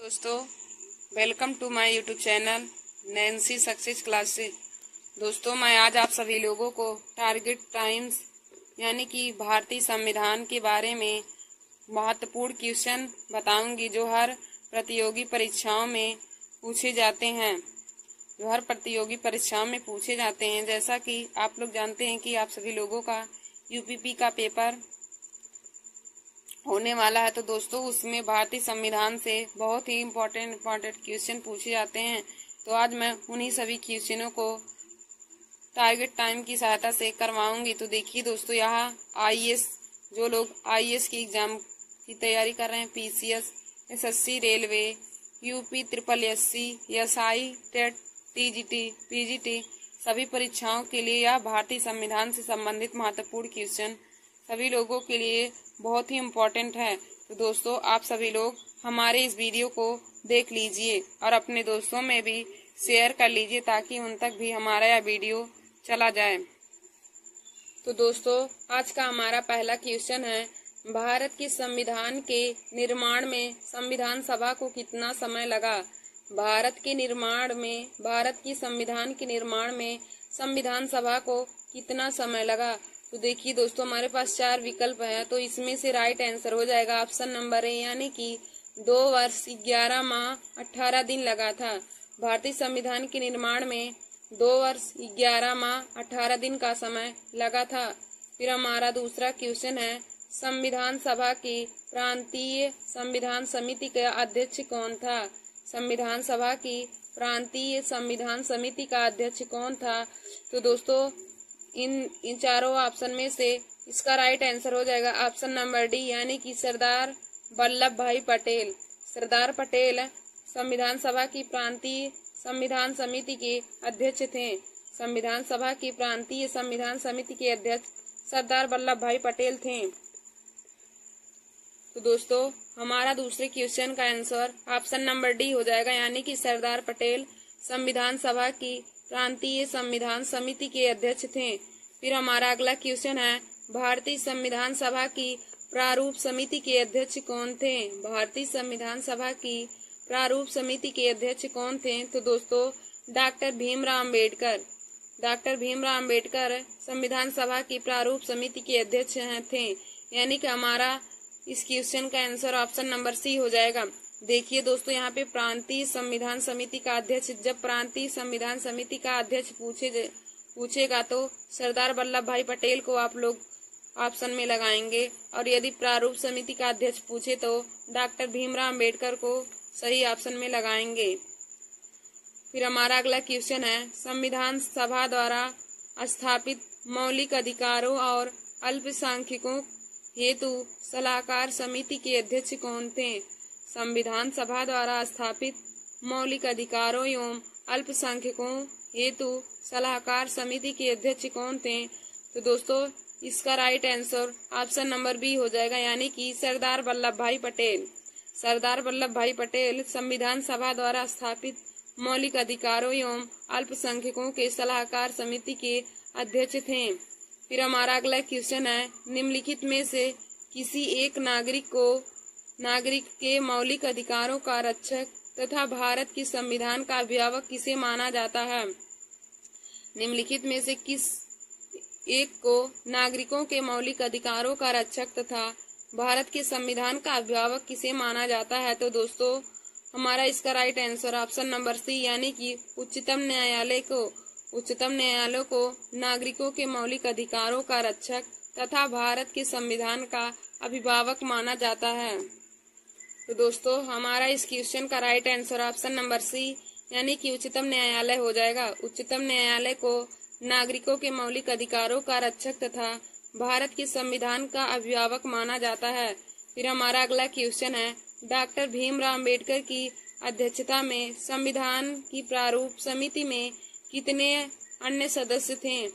दोस्तों, welcome to my YouTube channel Nancy success classes. दोस्तों, मैं आज आप सभी लोगों को टारगेट टाइम्स यानी कि भारतीय संविधान के बारे में महत्वपूर्ण क्वेश्चन बताऊंगी जो हर प्रतियोगी परीक्षाओं में पूछे जाते हैं जैसा कि आप लोग जानते हैं कि आप सभी लोगों का यूपीपी का पेपर होने वाला है। तो दोस्तों, उसमें भारतीय संविधान से बहुत ही इम्पोर्टेंट क्वेश्चन पूछे जाते हैं। तो आज मैं उन्हीं सभी क्वेश्चनों को टारगेट टाइम की सहायता से करवाऊंगी। तो देखिए दोस्तों, यहाँ आईएएस जो लोग आईएएस की एग्जाम की तैयारी कर रहे हैं, PCS, SSC, railway, UP triple SC, SI, TET, TGT, PGT सभी परीक्षाओं के लिए यह भारतीय संविधान से संबंधित महत्वपूर्ण क्वेश्चन सभी लोगों के लिए बहुत ही इम्पोर्टेंट है। तो दोस्तों, आप सभी लोग हमारे इस वीडियो को देख लीजिए और अपने दोस्तों में भी शेयर कर लीजिए ताकि उन तक भी हमारा यह वीडियो चला जाए। तो दोस्तों, आज का हमारा पहला क्वेश्चन है, भारत के संविधान के निर्माण में संविधान सभा को कितना समय लगा? भारत की संविधान के निर्माण में संविधान सभा को कितना समय लगा? तो देखिए दोस्तों, हमारे पास 4 विकल्प हैं। तो इसमें से राइट आंसर हो जाएगा ऑप्शन नंबर ए, यानी कि 2 वर्ष 11 माह 18 दिन लगा था। भारतीय संविधान के निर्माण में 2 वर्ष 11 माह 18 दिन का समय लगा था। फिर हमारा दूसरा क्वेश्चन है, संविधान सभा की प्रांतीय संविधान समिति का अध्यक्ष कौन था? संविधान सभा की प्रांतीय संविधान समिति का अध्यक्ष कौन था? तो दोस्तों, इन चारों ऑप्शन में से इसका राइट आंसर हो जाएगा ऑप्शन नंबर डी, यानी कि सरदार वल्लभ भाई पटेल। सरदार पटेल संविधान सभा की प्रांतीय संविधान समिति के अध्यक्ष थे। संविधान सभा की प्रांतीय संविधान समिति के अध्यक्ष सरदार वल्लभ भाई पटेल थे। तो दोस्तों, हमारा दूसरे क्वेश्चन का आंसर ऑप्शन नंबर डी हो जाएगा, यानी कि सरदार पटेल संविधान सभा की प्रांतीय संविधान समिति के अध्यक्ष थे। फिर हमारा अगला क्वेश्चन है, भारतीय संविधान सभा की प्रारूप समिति के अध्यक्ष कौन थे? भारतीय संविधान सभा की प्रारूप समिति के अध्यक्ष कौन थे? तो दोस्तों, डॉक्टर भीमराव अम्बेडकर संविधान सभा की प्रारूप समिति के अध्यक्ष थे, यानी कि हमारा इस क्वेश्चन का आंसर ऑप्शन नंबर सी हो जाएगा। देखिए दोस्तों, यहाँ पे प्रांतीय संविधान समिति का अध्यक्ष, जब प्रांतीय संविधान समिति का अध्यक्ष पूछेगा तो सरदार वल्लभ भाई पटेल को आप लोग ऑप्शन में लगाएंगे, और यदि प्रारूप समिति का अध्यक्ष पूछे तो डॉक्टर भीमराव अम्बेडकर को सही ऑप्शन में लगाएंगे। फिर हमारा अगला क्वेश्चन है, संविधान सभा द्वारा स्थापित मौलिक अधिकारों और अल्पसंख्यकों हेतु सलाहकार समिति के अध्यक्ष कौन थे? संविधान सभा द्वारा स्थापित मौलिक अधिकारों एवं अल्पसंख्यकों हेतु सलाहकार समिति के अध्यक्ष कौन थे? तो दोस्तों, इसका right answer option number B हो जाएगा, यानी कि सरदार वल्लभ भाई पटेल। सरदार वल्लभ भाई पटेल संविधान सभा द्वारा स्थापित मौलिक अधिकारों एवं अल्पसंख्यकों के सलाहकार समिति के अध्यक्ष थे। फिर हमारा अगला क्वेश्चन है, निम्नलिखित में से किसी एक नागरिक के मौलिक अधिकारों का रक्षक तथा भारत के संविधान का अभिभावक किसे माना जाता है? निम्नलिखित में से किस एक को नागरिकों के मौलिक अधिकारों का रक्षक तथा भारत के संविधान का अभिभावक किसे माना जाता है? तो दोस्तों, हमारा इसका right answer option number C, यानी कि उच्चतम न्यायालय को नागरिकों के मौलिक अधिकारों का रक्षक तथा भारत के संविधान का अभिभावक माना जाता है। तो दोस्तों, हमारा इस क्वेश्चन का right answer option number C, यानी कि उच्चतम न्यायालय हो जाएगा। उच्चतम न्यायालय को नागरिकों के मौलिक अधिकारों का रक्षक तथा भारत के संविधान का अभिभावक माना जाता है। फिर हमारा अगला क्वेश्चन है, डॉक्टर भीमराव अम्बेडकर की अध्यक्षता में संविधान की प्रारूप समिति में कितने अन्य सदस्य थे?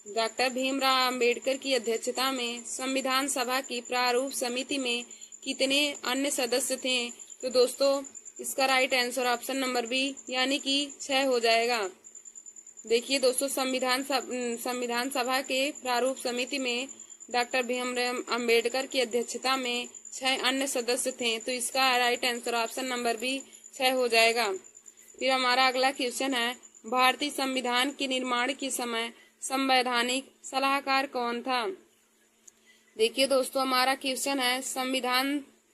डॉक्टर भीमराव अम्बेडकर की अध्यक्षता में संविधान सभा की प्रारूप समिति में कितने अन्य सदस्य थे? तो दोस्तों, इसका right answer option number B, यानी कि 6 हो जाएगा। देखिए दोस्तों, संविधान सभा के प्रारूप समिति में डॉक्टर भीमराव अम्बेडकर की अध्यक्षता में 6 अन्य सदस्य थे। तो इसका right answer option number B 6 हो जाएगा। फिर हमारा अगला क्वेश्चन है, भारतीय संविधान के निर्माण के समय संवैधानिक सलाहकार कौन था? देखिए दोस्तों, हमारा क्वेश्चन है,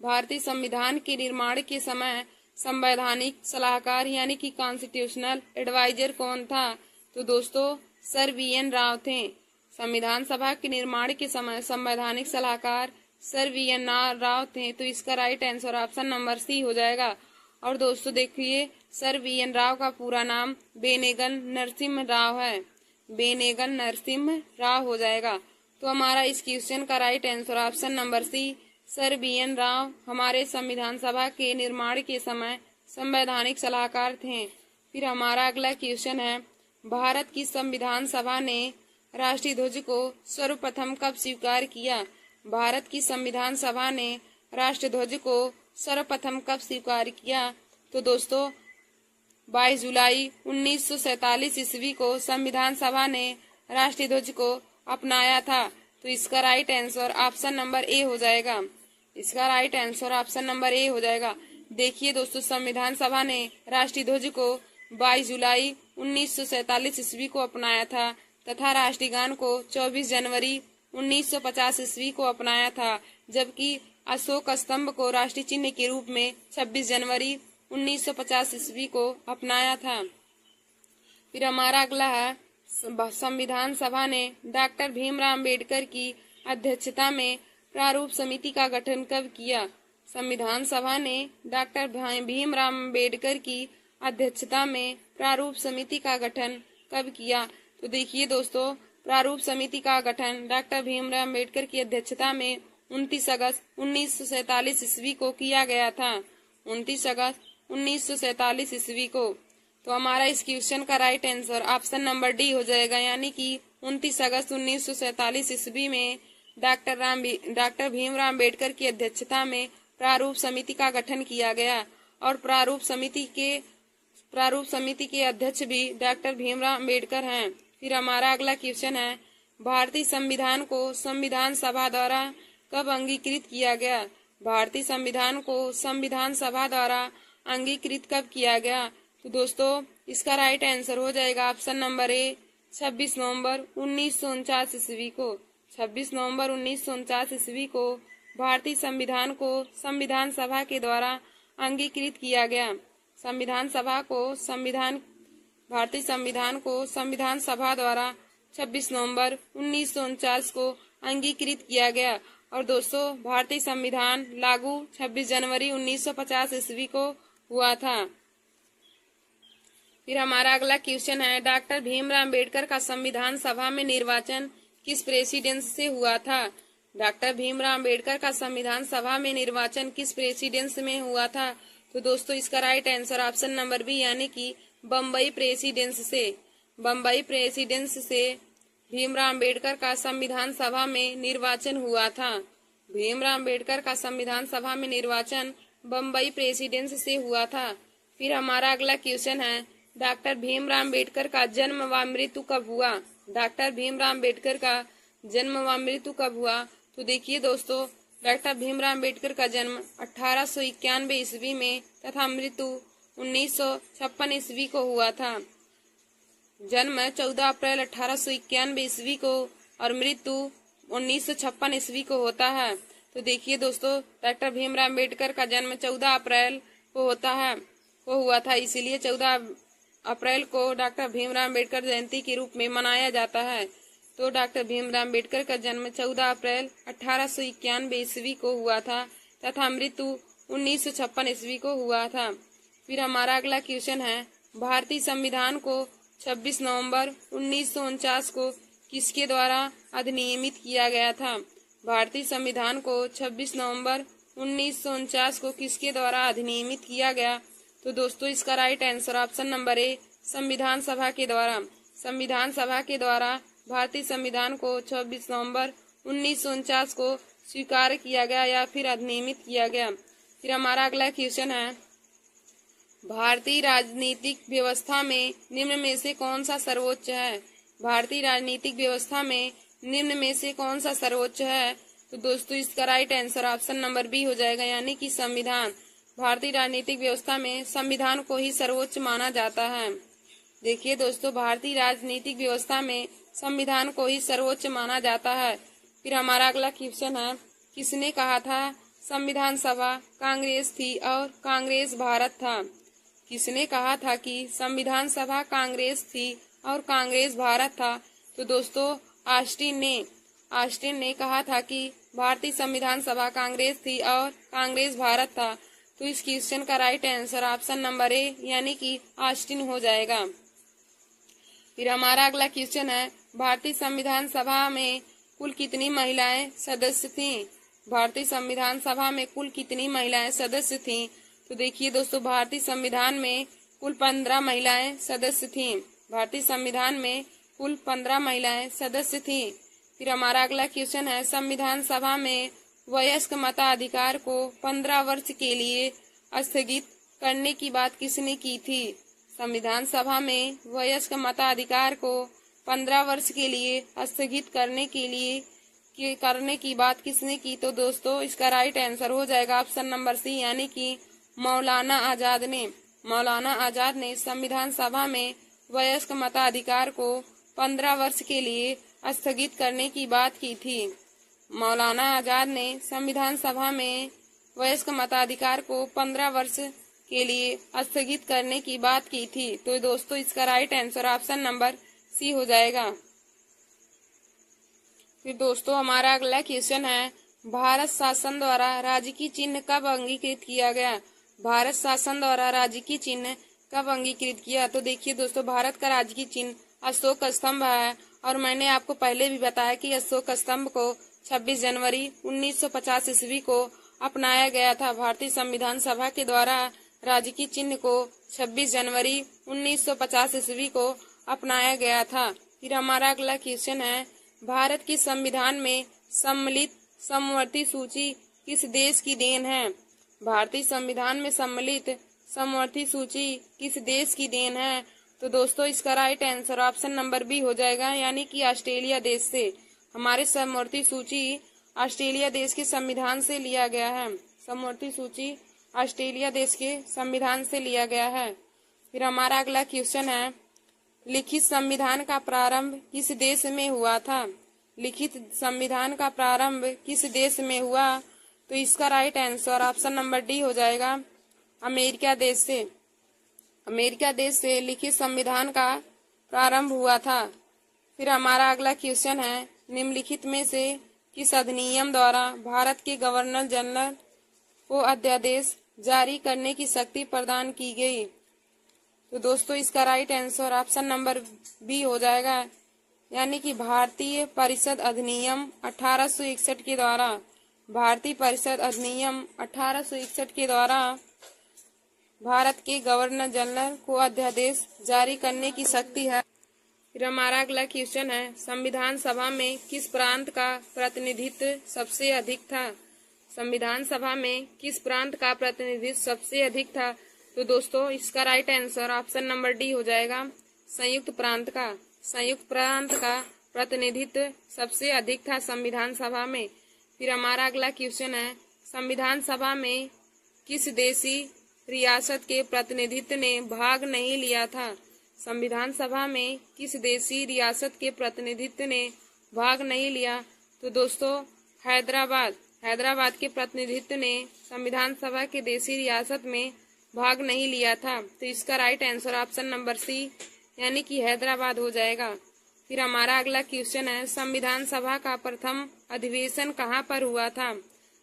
भारतीय संविधान के निर्माण के समय संवैधानिक सलाहकार यानी कि कॉन्स्टिट्यूशनल एडवाइजर कौन था? तो दोस्तों सर वी.एन. राव थे। संविधान सभा के निर्माण के समय संवैधानिक सलाहकार सर वी.एन. राव थे। तो इसका right answer option number C हो जाएगा। और दोस्तों देखिए, सर वी.एन. राव का पूरा नाम बेनेगल नरसिम्हा राव है। बेनेगल नरसिम्हा राव हो जाएगा। तो हमारा इस क्वेश्चन का right answer option number C sir V N. Rao हमारे संविधान सभा के निर्माण के समय संवैधानिक सलाहकार थे। फिर हमारा अगला क्वेश्चन है, भारत की संविधान सभा ने राष्ट्रीय ध्वज को सर्वप्रथम कब स्वीकार किया? भारत की संविधान सभा ने राष्ट्रीय ध्वज को सर्वप्रथम कब स्वीकार किया? तो दोस्तों 22 जुलाई 1947 ईस्वी को संविधान सभा ने राष्ट्रीय ध्वज को अपनाया था। तो इसका right answer option number A हो जाएगा। इसका right answer option number A हो जाएगा। देखिए दोस्तों, संविधान सभा ने राष्ट्रीय ध्वज को 22 जुलाई 1947 ईस्वी को अपनाया था तथा राष्ट्रीय गान को 24 जनवरी 1950 ईस्वी को अपनाया था, जबकि अशोक स्तंभ को राष्ट्रीय चिन्ह के रूप में 26 जनवरी 1950 ईस्वी को अपनाया था। फिर हमारा अगला है, संविधान सभा ने डॉक्टर भीमराव अम्बेडकर की अध्यक्षता में प्रारूप समिति का गठन कब किया? संविधान सभा ने डॉक्टर भीमराव अम्बेडकर की अध्यक्षता में प्रारूप समिति का गठन कब किया? तो देखिए दोस्तों, प्रारूप समिति का गठन डॉक्टर भीमराव अम्बेडकर की अध्यक्षता में 29 अगस्त 1947 ईस्वी को किया गया था। 29 अगस्त 1947 ईस्वी को। तो हमारा इस क्वेश्चन का right answer option number D हो जाएगा, यानी कि 29 अगस्त 1947 ईस्वी में डॉक्टर भीमराव अम्बेडकर की अध्यक्षता में प्रारूप समिति का गठन किया गया और प्रारूप समिति के अध्यक्ष भी डॉक्टर भीमराव अम्बेडकर हैं। फिर हमारा अगला क्वेश्चन है, भारतीय संविधान को संविधान सभा द्वारा कब अंगीकृत किया गया? भारतीय संविधान को संविधान सभा द्वारा अंगीकृत कब किया गया? तो दोस्तों इसका राइट आंसर हो जाएगा ऑप्शन नंबर ए 26 नवंबर 1949 ईस्वी को। 26 नवंबर 1949 ईस्वी को भारतीय संविधान को संविधान सभा के द्वारा अंगीकृत किया गया। भारतीय संविधान को संविधान सभा द्वारा 26 नवंबर 1949 को अंगीकृत किया गया। और दोस्तों भारतीय संविधान लागू 26 जनवरी 1950 ईस्वी को हुआ था। फिर हमारा अगला क्वेश्चन है, डॉक्टर भीमराव अम्बेडकर का संविधान सभा में निर्वाचन किस प्रेसिडेंस से हुआ था? डॉक्टर भीमराव अम्बेडकर का संविधान सभा में निर्वाचन किस प्रेसिडेंस में हुआ था? तो दोस्तों इसका right answer option number B, यानी कि बम्बई प्रेसिडेंस से। बम्बई प्रेसिडेंस से भीमराव अम्बेडकर का संविधान सभा में निर्वाचन हुआ था। भीमराव अम्बेडकर का संविधान सभा में निर्वाचन बम्बई प्रेसिडेंस से हुआ था। फिर हमारा अगला क्वेश्चन है, डॉक्टर भीमराव अम्बेडकर का जन्म व मृत्यु कब हुआ? डॉक्टर भीमराव अम्बेडकर का जन्म व मृत्यु कब हुआ? तो देखिए दोस्तों, डॉक्टर भीमराव अम्बेडकर का जन्म 1891 ईस्वी में तथा मृत्यु 1956 ईस्वी को हुआ था। जन्म 14 अप्रैल 1891 ईस्वी को और मृत्यु 1956 ईस्वी को होता है। तो देखिए दोस्तों, डॉक्टर भीमराव अम्बेडकर का जन्म 14 अप्रैल को हुआ था, इसीलिए 14 अप्रैल को डॉक्टर भीमराव अम्बेडकर जयंती के रूप में मनाया जाता है। तो डॉक्टर भीमराव अम्बेडकर का जन्म 14 अप्रैल 1891 ईस्वी को हुआ था तथा मृत्यु 1956 ईस्वी को हुआ था। फिर हमारा अगला क्वेश्चन है, भारतीय संविधान को 26 नवंबर 1949 को किसके द्वारा अधिनियमित किया गया था? भारतीय संविधान को 26 नवंबर 1949 को किसके द्वारा अधिनियमित किया गया? तो दोस्तों इसका right answer option number A संविधान सभा के द्वारा। संविधान सभा के द्वारा भारतीय संविधान को 26 नवंबर 1949 को स्वीकार किया गया या फिर अधिनियमित किया गया। फिर हमारा अगला क्वेश्चन है, भारतीय राजनीतिक व्यवस्था में निम्न में से कौन सा सर्वोच्च है? भारतीय राजनीतिक व्यवस्था में निम्न में से कौन सा सर्वोच्च है? तो दोस्तों इसका right answer option number B हो जाएगा, यानी कि संविधान। भारतीय राजनीतिक व्यवस्था में संविधान को ही सर्वोच्च माना जाता है। देखिए दोस्तों, भारतीय राजनीतिक व्यवस्था में संविधान को ही सर्वोच्च माना जाता है। फिर हमारा अगला क्वेश्चन है, किसने कहा था संविधान सभा कांग्रेस थी और कांग्रेस भारत था? किसने कहा था कि संविधान सभा कांग्रेस थी और कांग्रेस भारत था? तो दोस्तों ऑस्टिन ने कहा था कि भारतीय संविधान सभा कांग्रेस थी और कांग्रेस भारत था। तो इस क्वेश्चन का right answer option number A, यानी कि ऑस्टिन हो जाएगा। फिर हमारा अगला क्वेश्चन है, भारतीय संविधान सभा में कुल कितनी महिलाएं सदस्य थीं? भारतीय संविधान सभा में कुल कितनी महिलाएं सदस्य थीं? तो देखिए दोस्तों, भारतीय संविधान में कुल 15 महिलाएं सदस्य थीं। भारतीय संविधान में कुल 15 महिलाएं सदस्य थीं। फिर हमारा अगला क्वेश्चन है, संविधान सभा में वयस्क मताधिकार को 15 वर्ष के लिए स्थगित करने की बात किसने की थी? संविधान सभा में वयस्क मताधिकार को 15 वर्ष के लिए स्थगित करने की बात किसने की? तो दोस्तों इसका राइट आंसर हो जाएगा ऑप्शन नंबर सी, यानी कि मौलाना आजाद ने। मौलाना आजाद ने संविधान सभा में वयस्क मताधिकार को 15 वर्ष के लिए स्थगित करने की बात की थी। मौलाना आजाद ने संविधान सभा में वयस्क मताधिकार को 15 वर्ष के लिए स्थगित करने की बात की थी। तो दोस्तों इसका right answer option number C हो जाएगा। फिर दोस्तों हमारा अगला क्वेश्चन है, भारत शासन द्वारा राजकीय चिन्ह कब अंगीकृत किया गया? भारत शासन द्वारा राजकीय चिन्ह कब अंगीकृत किया? तो देखिए दोस्तों, भारत का राजकीय चिन्ह अशोक स्तंभ है और मैंने आपको पहले भी बताया कि अशोक स्तंभ को 26 जनवरी 1950 ईस्वी को अपनाया गया था। भारतीय संविधान सभा के द्वारा राजकीय चिन्ह को 26 जनवरी 1950 ईस्वी को अपनाया गया था। फिर हमारा अगला क्वेश्चन है, भारत के संविधान में सम्मिलित समवर्ती सूची किस देश की देन है? भारतीय संविधान में सम्मिलित समवर्ती सूची किस देश की देन है? तो दोस्तों इसका right answer option number B हो जाएगा, यानी कि ऑस्ट्रेलिया देश से। हमारे समवर्ती सूची ऑस्ट्रेलिया देश के संविधान से लिया गया है। समवर्ती सूची ऑस्ट्रेलिया देश के संविधान से लिया गया है। फिर हमारा अगला क्वेश्चन है, लिखित संविधान का प्रारंभ किस देश में हुआ था? लिखित संविधान का प्रारंभ किस देश में हुआ? तो इसका right answer option number D हो जाएगा, अमेरिका देश से। अमेरिका देश से लिखित संविधान का प्रारंभ हुआ था। फिर हमारा अगला क्वेश्चन है, निम्नलिखित में से किस अधिनियम द्वारा भारत के गवर्नर जनरल को अध्यादेश जारी करने की शक्ति प्रदान की गई? तो दोस्तों इसका right answer option number B हो जाएगा, यानी कि भारतीय परिषद अधिनियम 1861 के द्वारा। भारतीय परिषद अधिनियम 1861 के द्वारा भारत के गवर्नर जनरल को अध्यादेश जारी करने की शक्ति है। फिर हमारा अगला क्वेश्चन है, संविधान सभा में किस प्रांत का प्रतिनिधित्व सबसे अधिक था? संविधान सभा में किस प्रांत का प्रतिनिधित्व सबसे अधिक था? तो दोस्तों इसका right answer option number D हो जाएगा, संयुक्त प्रांत का। संयुक्त प्रांत का प्रतिनिधित्व सबसे अधिक था संविधान सभा में। फिर हमारा अगला क्वेश्चन है, संविधान सभा में किस देशी रियासत के प्रतिनिधित्व ने भाग नहीं लिया था? संविधान सभा में किस देशी रियासत के प्रतिनिधित्व ने भाग नहीं लिया? तो दोस्तों हैदराबाद के प्रतिनिधित्व ने संविधान सभा के देशी रियासत में भाग नहीं लिया था। तो इसका right answer option number C, यानी कि हैदराबाद हो जाएगा। फिर हमारा अगला क्वेश्चन है, संविधान सभा का प्रथम अधिवेशन कहाँ पर हुआ था?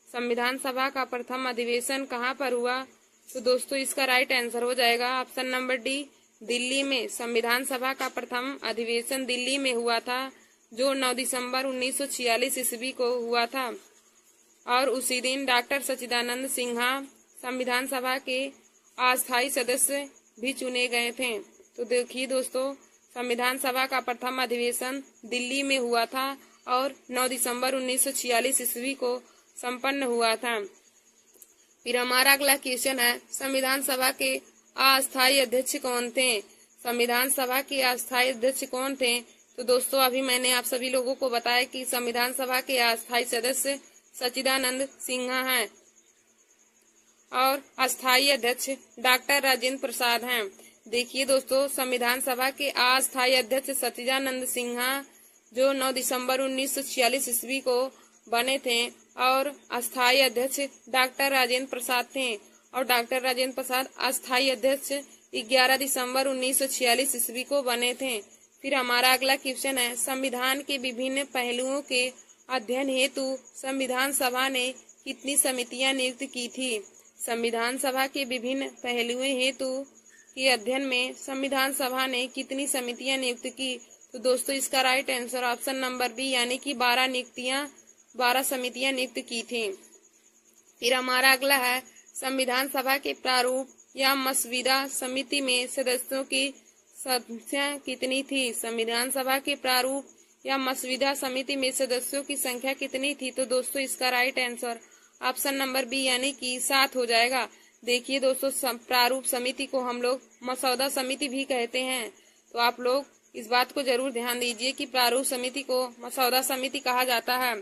संविधान सभा का प्रथम अधिवेशन कहाँ पर हुआ? तो दोस्तों इसका राइट आंसर हो जाएगा ऑप्शन नंबर डी, दिल्ली में। संविधान सभा का प्रथम अधिवेशन दिल्ली में हुआ था, जो 9 दिसंबर 1946 ईस्वी को हुआ था और उसी दिन डॉक्टर सच्चिदानंद सिन्हा संविधान सभा के अस्थायी सदस्य भी चुने गए थे। तो देखिए दोस्तों, संविधान सभा का प्रथम अधिवेशन दिल्ली में हुआ था और 9 दिसंबर 1946 ईस्वी को संपन्न हुआ था। फिर हमारा अगला क्वेश्चन है, संविधान सभा के अस्थायी अध्यक्ष कौन थे? संविधान सभा के अस्थायी अध्यक्ष कौन थे? तो दोस्तों अभी मैंने आप सभी लोगों को बताया कि संविधान सभा के अस्थायी सदस्य सच्चिदानंद सिन्हा हैं और अस्थायी अध्यक्ष डॉक्टर राजेंद्र प्रसाद हैं। देखिए दोस्तों, संविधान सभा के अस्थायी अध्यक्ष सच्चिदानंद सिन्हा जो 9 दिसंबर 1946 ईस्वी को बने थे और अस्थायी अध्यक्ष डॉक्टर राजेंद्र प्रसाद थे और डॉक्टर राजेंद्र प्रसाद अस्थायी अध्यक्ष 11 दिसंबर 1946 ईस्वी को बने थे। फिर हमारा अगला क्वेश्चन है, संविधान के विभिन्न पहलुओं के अध्ययन हेतु संविधान सभा ने कितनी समितियां नियुक्त की थी। संविधान सभा के विभिन्न पहलुओं हेतु के अध्ययन में संविधान सभा ने कितनी समितियां नियुक्त की। तो दोस्तों इसका right answer option number B यानी कि 12 समितियां नियुक्त की थी। फिर हमारा अगला है, संविधान सभा के प्रारूप या मसविदा समिति में सदस्यों की संख्या कितनी थी। संविधान सभा के प्रारूप या मसविदा समिति में सदस्यों की संख्या कितनी थी। तो दोस्तों इसका right answer option number B यानी कि 7 हो जाएगा। देखिए दोस्तों, प्रारूप समिति को हम लोग मसौदा समिति भी कहते हैं, तो आप लोग इस बात को जरूर ध्यान दीजिए कि प्रारूप समिति को मसौदा समिति कहा जाता है।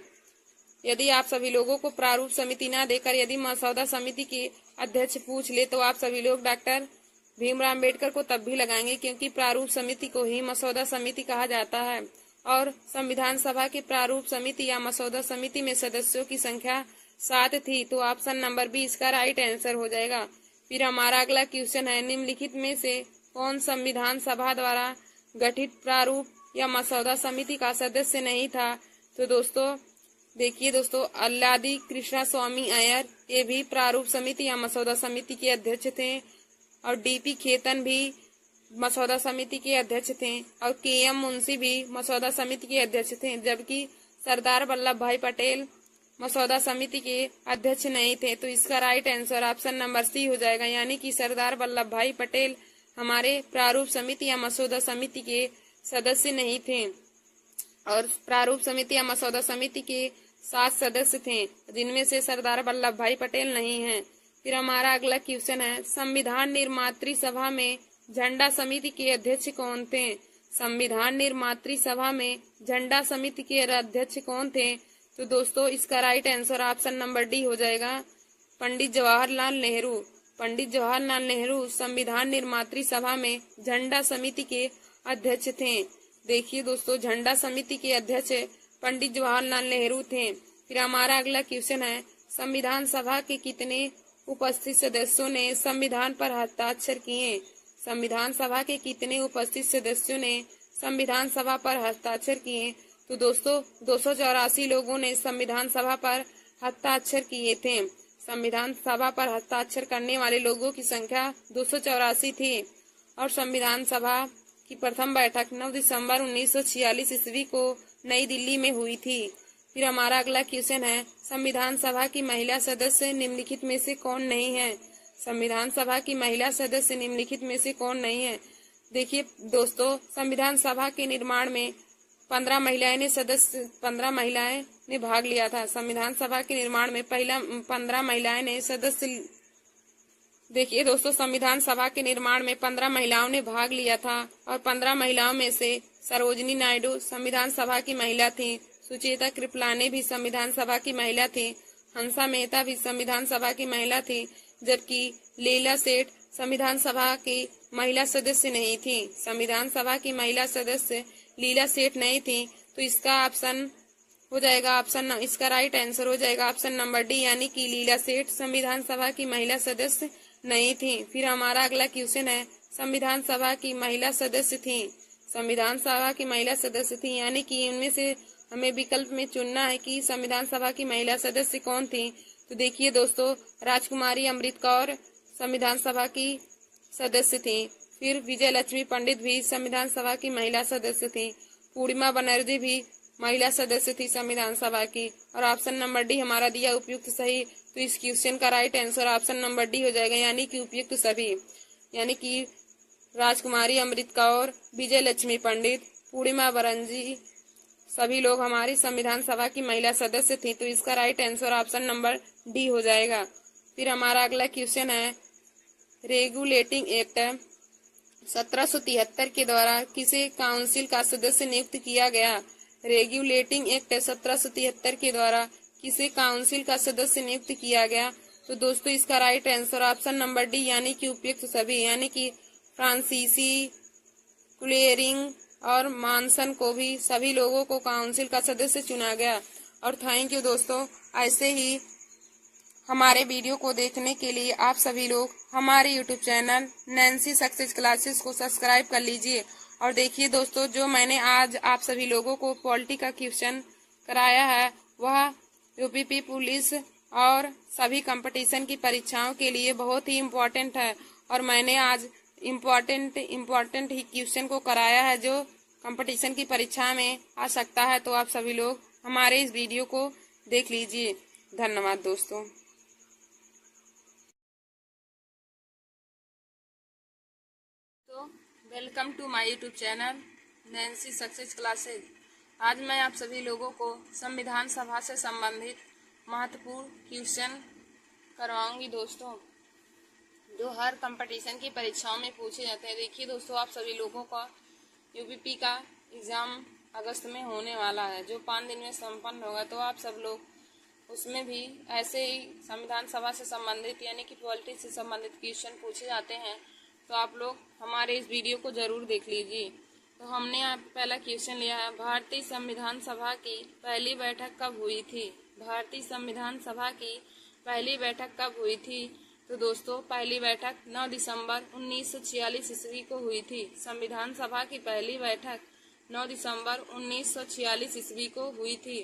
यदि आप सभी लोगों को प्रारूप समिति ना देकर यदि मसौदा समिति के अध्यक्ष पूछ ले तो आप सभी लोग डॉक्टर भीमराव अम्बेडकर को तब भी लगाएंगे, क्योंकि प्रारूप समिति को ही मसौदा समिति कहा जाता है। और संविधान सभा के प्रारूप समिति या मसौदा समिति में सदस्यों की संख्या 7 थी, तो ऑप्शन नंबर बी इसका राइट आंसर हो जाएगा। फिर हमारा अगला क्वेश्चन है, निम्नलिखित में से कौन संविधान सभा द्वारा गठित प्रारूप या मसौदा समिति का सदस्य नहीं था। तो दोस्तों देखिए दोस्तों, अल्लादी कृष्णा स्वामी अय्यर ये भी प्रारूप समिति या मसौदा समिति के अध्यक्ष थे और डीपी खेतन भी मसौदा समिति के अध्यक्ष थे और केएम मुंशी भी मसौदा समिति के अध्यक्ष थे, जबकि सरदार वल्लभ भाई पटेल मसौदा समिति के अध्यक्ष नहीं थे। तो इसका right answer option number C हो जाएगा, यानी कि सरदार वल्लभ भाई पटेल हमारे प्रारूप समिति या मसौदा समिति के सदस्य नहीं थे। और प्रारूप समिति या मसौदा समिति के 7 सदस्य थे, जिनमें से सरदार वल्लभ भाई पटेल नहीं हैं। फिर हमारा अगला क्वेश्चन है, संविधान निर्मात्री सभा में झंडा समिति के अध्यक्ष कौन थे। संविधान निर्मात्री सभा में झंडा समिति के अध्यक्ष कौन थे। तो दोस्तों इसका right answer option number D हो जाएगा, पंडित जवाहरलाल नेहरू। पंडित जवाहरलाल नेहरू संविधान निर्मात्री सभा में झंडा समिति के अध्यक्ष थे। देखिए दोस्तों, झंडा समिति के अध्यक्ष पंडित जवाहरलाल नेहरू थे। फिर हमारा अगला क्वेश्चन है, संविधान सभा के कितने उपस्थित सदस्यों ने संविधान पर हस्ताक्षर किए। संविधान सभा के कितने उपस्थित सदस्यों ने संविधान सभा पर हस्ताक्षर किए। तो दोस्तों 284 लोगों ने संविधान सभा पर हस्ताक्षर किए थे। संविधान सभा पर हस्ताक्षर करने वाले लोगों की संख्या 284 थी और संविधान सभा की प्रथम बैठक 9 दिसंबर 1946 ईस्वी को नई दिल्ली में हुई थी। फिर हमारा अगला क्वेश्चन है, संविधान सभा की महिला सदस्य निम्नलिखित में से कौन नहीं है। संविधान सभा की महिला सदस्य निम्नलिखित में से कौन नहीं है। देखिए दोस्तों, संविधान सभा के निर्माण में 15 महिलाएं ने भाग लिया था। संविधान सभा के निर्माण में 15 महिलाएं ने सदस्य। देखिए दोस्तों, संविधान सभा के निर्माण में 15 महिलाओं ने भाग लिया था और 15 महिलाओं में से सरोजिनी नायडू संविधान सभा की महिला थी, सुचेता कृपलानी भी संविधान सभा की महिला थी, हंसा मेहता भी संविधान सभा की महिला थी, जबकि लीला सेठ संविधान सभा की महिला सदस्य नहीं थी। संविधान सभा की महिला सदस्य लीला सेठ नहीं थी, तो इसका ऑप्शन हो जाएगा इसका राइट आंसर हो जाएगा ऑप्शन नंबर डी, यानी कि लीला सेठ संविधान सभा की महिला सदस्य नहीं थी। फिर हमारा अगला क्वेश्चन है, संविधान सभा की महिला सदस्य थी। संविधान सभा की महिला सदस्य थी, यानी कि इनमें से हमें विकल्प में चुनना है कि संविधान सभा की महिला सदस्य कौन थी। तो देखिए दोस्तों, राजकुमारी अमृत कौर संविधान सभा की सदस्य थी। फिर विजय लक्ष्मी पंडित भी संविधान सभा की महिला सदस्य थी। पूर्णिमा बनर्जी भी महिला सदस्य थी संविधान सभा की। और ऑप्शन नंबर डी हमारा दिया उपयुक्त सही, तो इस क्वेश्चन का right answer option number D हो जाएगा, यानी कि उपयुक्त सभी, यानी कि राजकुमारी अमृत कौर, विजय लक्ष्मी पंडित, पूर्णिमा बनर्जी सभी लोग हमारी संविधान सभा की महिला सदस्य थी। तो इसका right answer option number D हो जाएगा। फिर हमारा अगला क्वेश्चन है, रेगुलेटिंग एक्ट 1773 के द्वारा किसे काउंसिल का सदस्य नियुक्त किया गया। रेगुलेटिंग एक्ट 1773 के द्वारा किसे काउंसिल का सदस्य नियुक्त किया गया? तो दोस्तों इसका right answer option number D यानी कि उपयुक्त सभी, यानी कि फ्रांसीसी, क्लेयरिंग और मानसन को भी सभी लोगों को काउंसिल का सदस्य चुना गया। और थैंक यू दोस्तों, ऐसे ही हमारे वीडियो को देखने के लिए आप सभी लोग हमारे YouTube channel Nancy success classes को सब्सक्राइब कर लीजिए। और देखिए दोस्तों, जो मैंने आज आप सभी लोगों को पॉलिटी का क्वेश्चन कराया है वह यूपीपी पुलिस और सभी कंपटीशन की परीक्षाओं के लिए बहुत ही इम्पोर्टेंट है। और मैंने आज इम्पोर्टेंट ही क्वेश्चन को कराया है जो कंपटीशन की परीक्षा में आ सकता है। तो आप सभी लोग हमारे इस वीडियो को देख लीजिए। धन्यवाद दोस्तों। तो welcome to my YouTube channel Nancy success classes. आज मैं आप सभी लोगों को संविधान सभा से संबंधित महत्वपूर्ण क्वेश्चन करवाऊंगी दोस्तों, जो हर कंपटीशन की परीक्षाओं में पूछे जाते हैं। देखिए दोस्तों, आप सभी लोगों का यूपीपी का एग्ज़ाम अगस्त में होने वाला है, जो 5 दिन में संपन्न होगा। तो आप सब लोग उसमें भी ऐसे ही संविधान सभा से संबंधित यानी कि पॉलिटिक्स से संबंधित क्वेश्चन पूछे जाते हैं। तो आप लोग हमारे इस वीडियो को ज़रूर देख लीजिए। तो हमने आप पहला क्वेश्चन लिया है, भारतीय संविधान सभा की पहली बैठक कब हुई थी? भारतीय संविधान सभा की पहली बैठक कब हुई थी? तो दोस्तों पहली बैठक 9 दिसंबर 1946 ईस्वी को हुई थी। संविधान सभा की पहली बैठक 9 दिसंबर 1946 ईस्वी को हुई थी।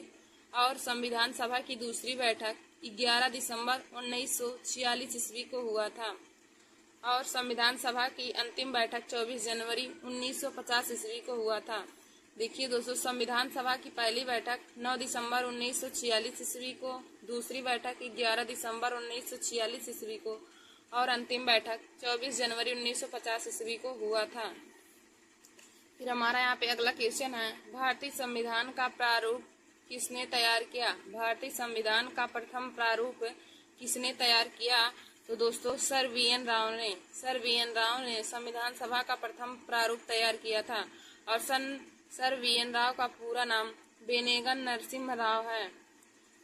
और संविधान सभा की दूसरी बैठक 11 दिसंबर 1946 ईस्वी को हुआ था। और संविधान सभा की अंतिम बैठक 24 जनवरी 1950 ईस्वी को हुआ था। देखिए दोस्तों, संविधान सभा की पहली बैठक 9 दिसंबर 1946 ईस्वी को, दूसरी बैठक 11 दिसंबर 1946 ईस्वी को और अंतिम बैठक 24 जनवरी 1950 ईस्वी को हुआ था। फिर हमारा यहाँ पे अगला क्वेश्चन है, भारतीय संविधान का प्रारूप किसने तैयार किया? भारतीय संविधान का प्रथम प्रारूप किसने तैयार किया? तो दोस्तों सर वी.एन. राव ने संविधान सभा का प्रथम प्रारूप तैयार किया था। और सर वी.एन. राव का पूरा नाम बेनेगन नरसिम्हा राव है।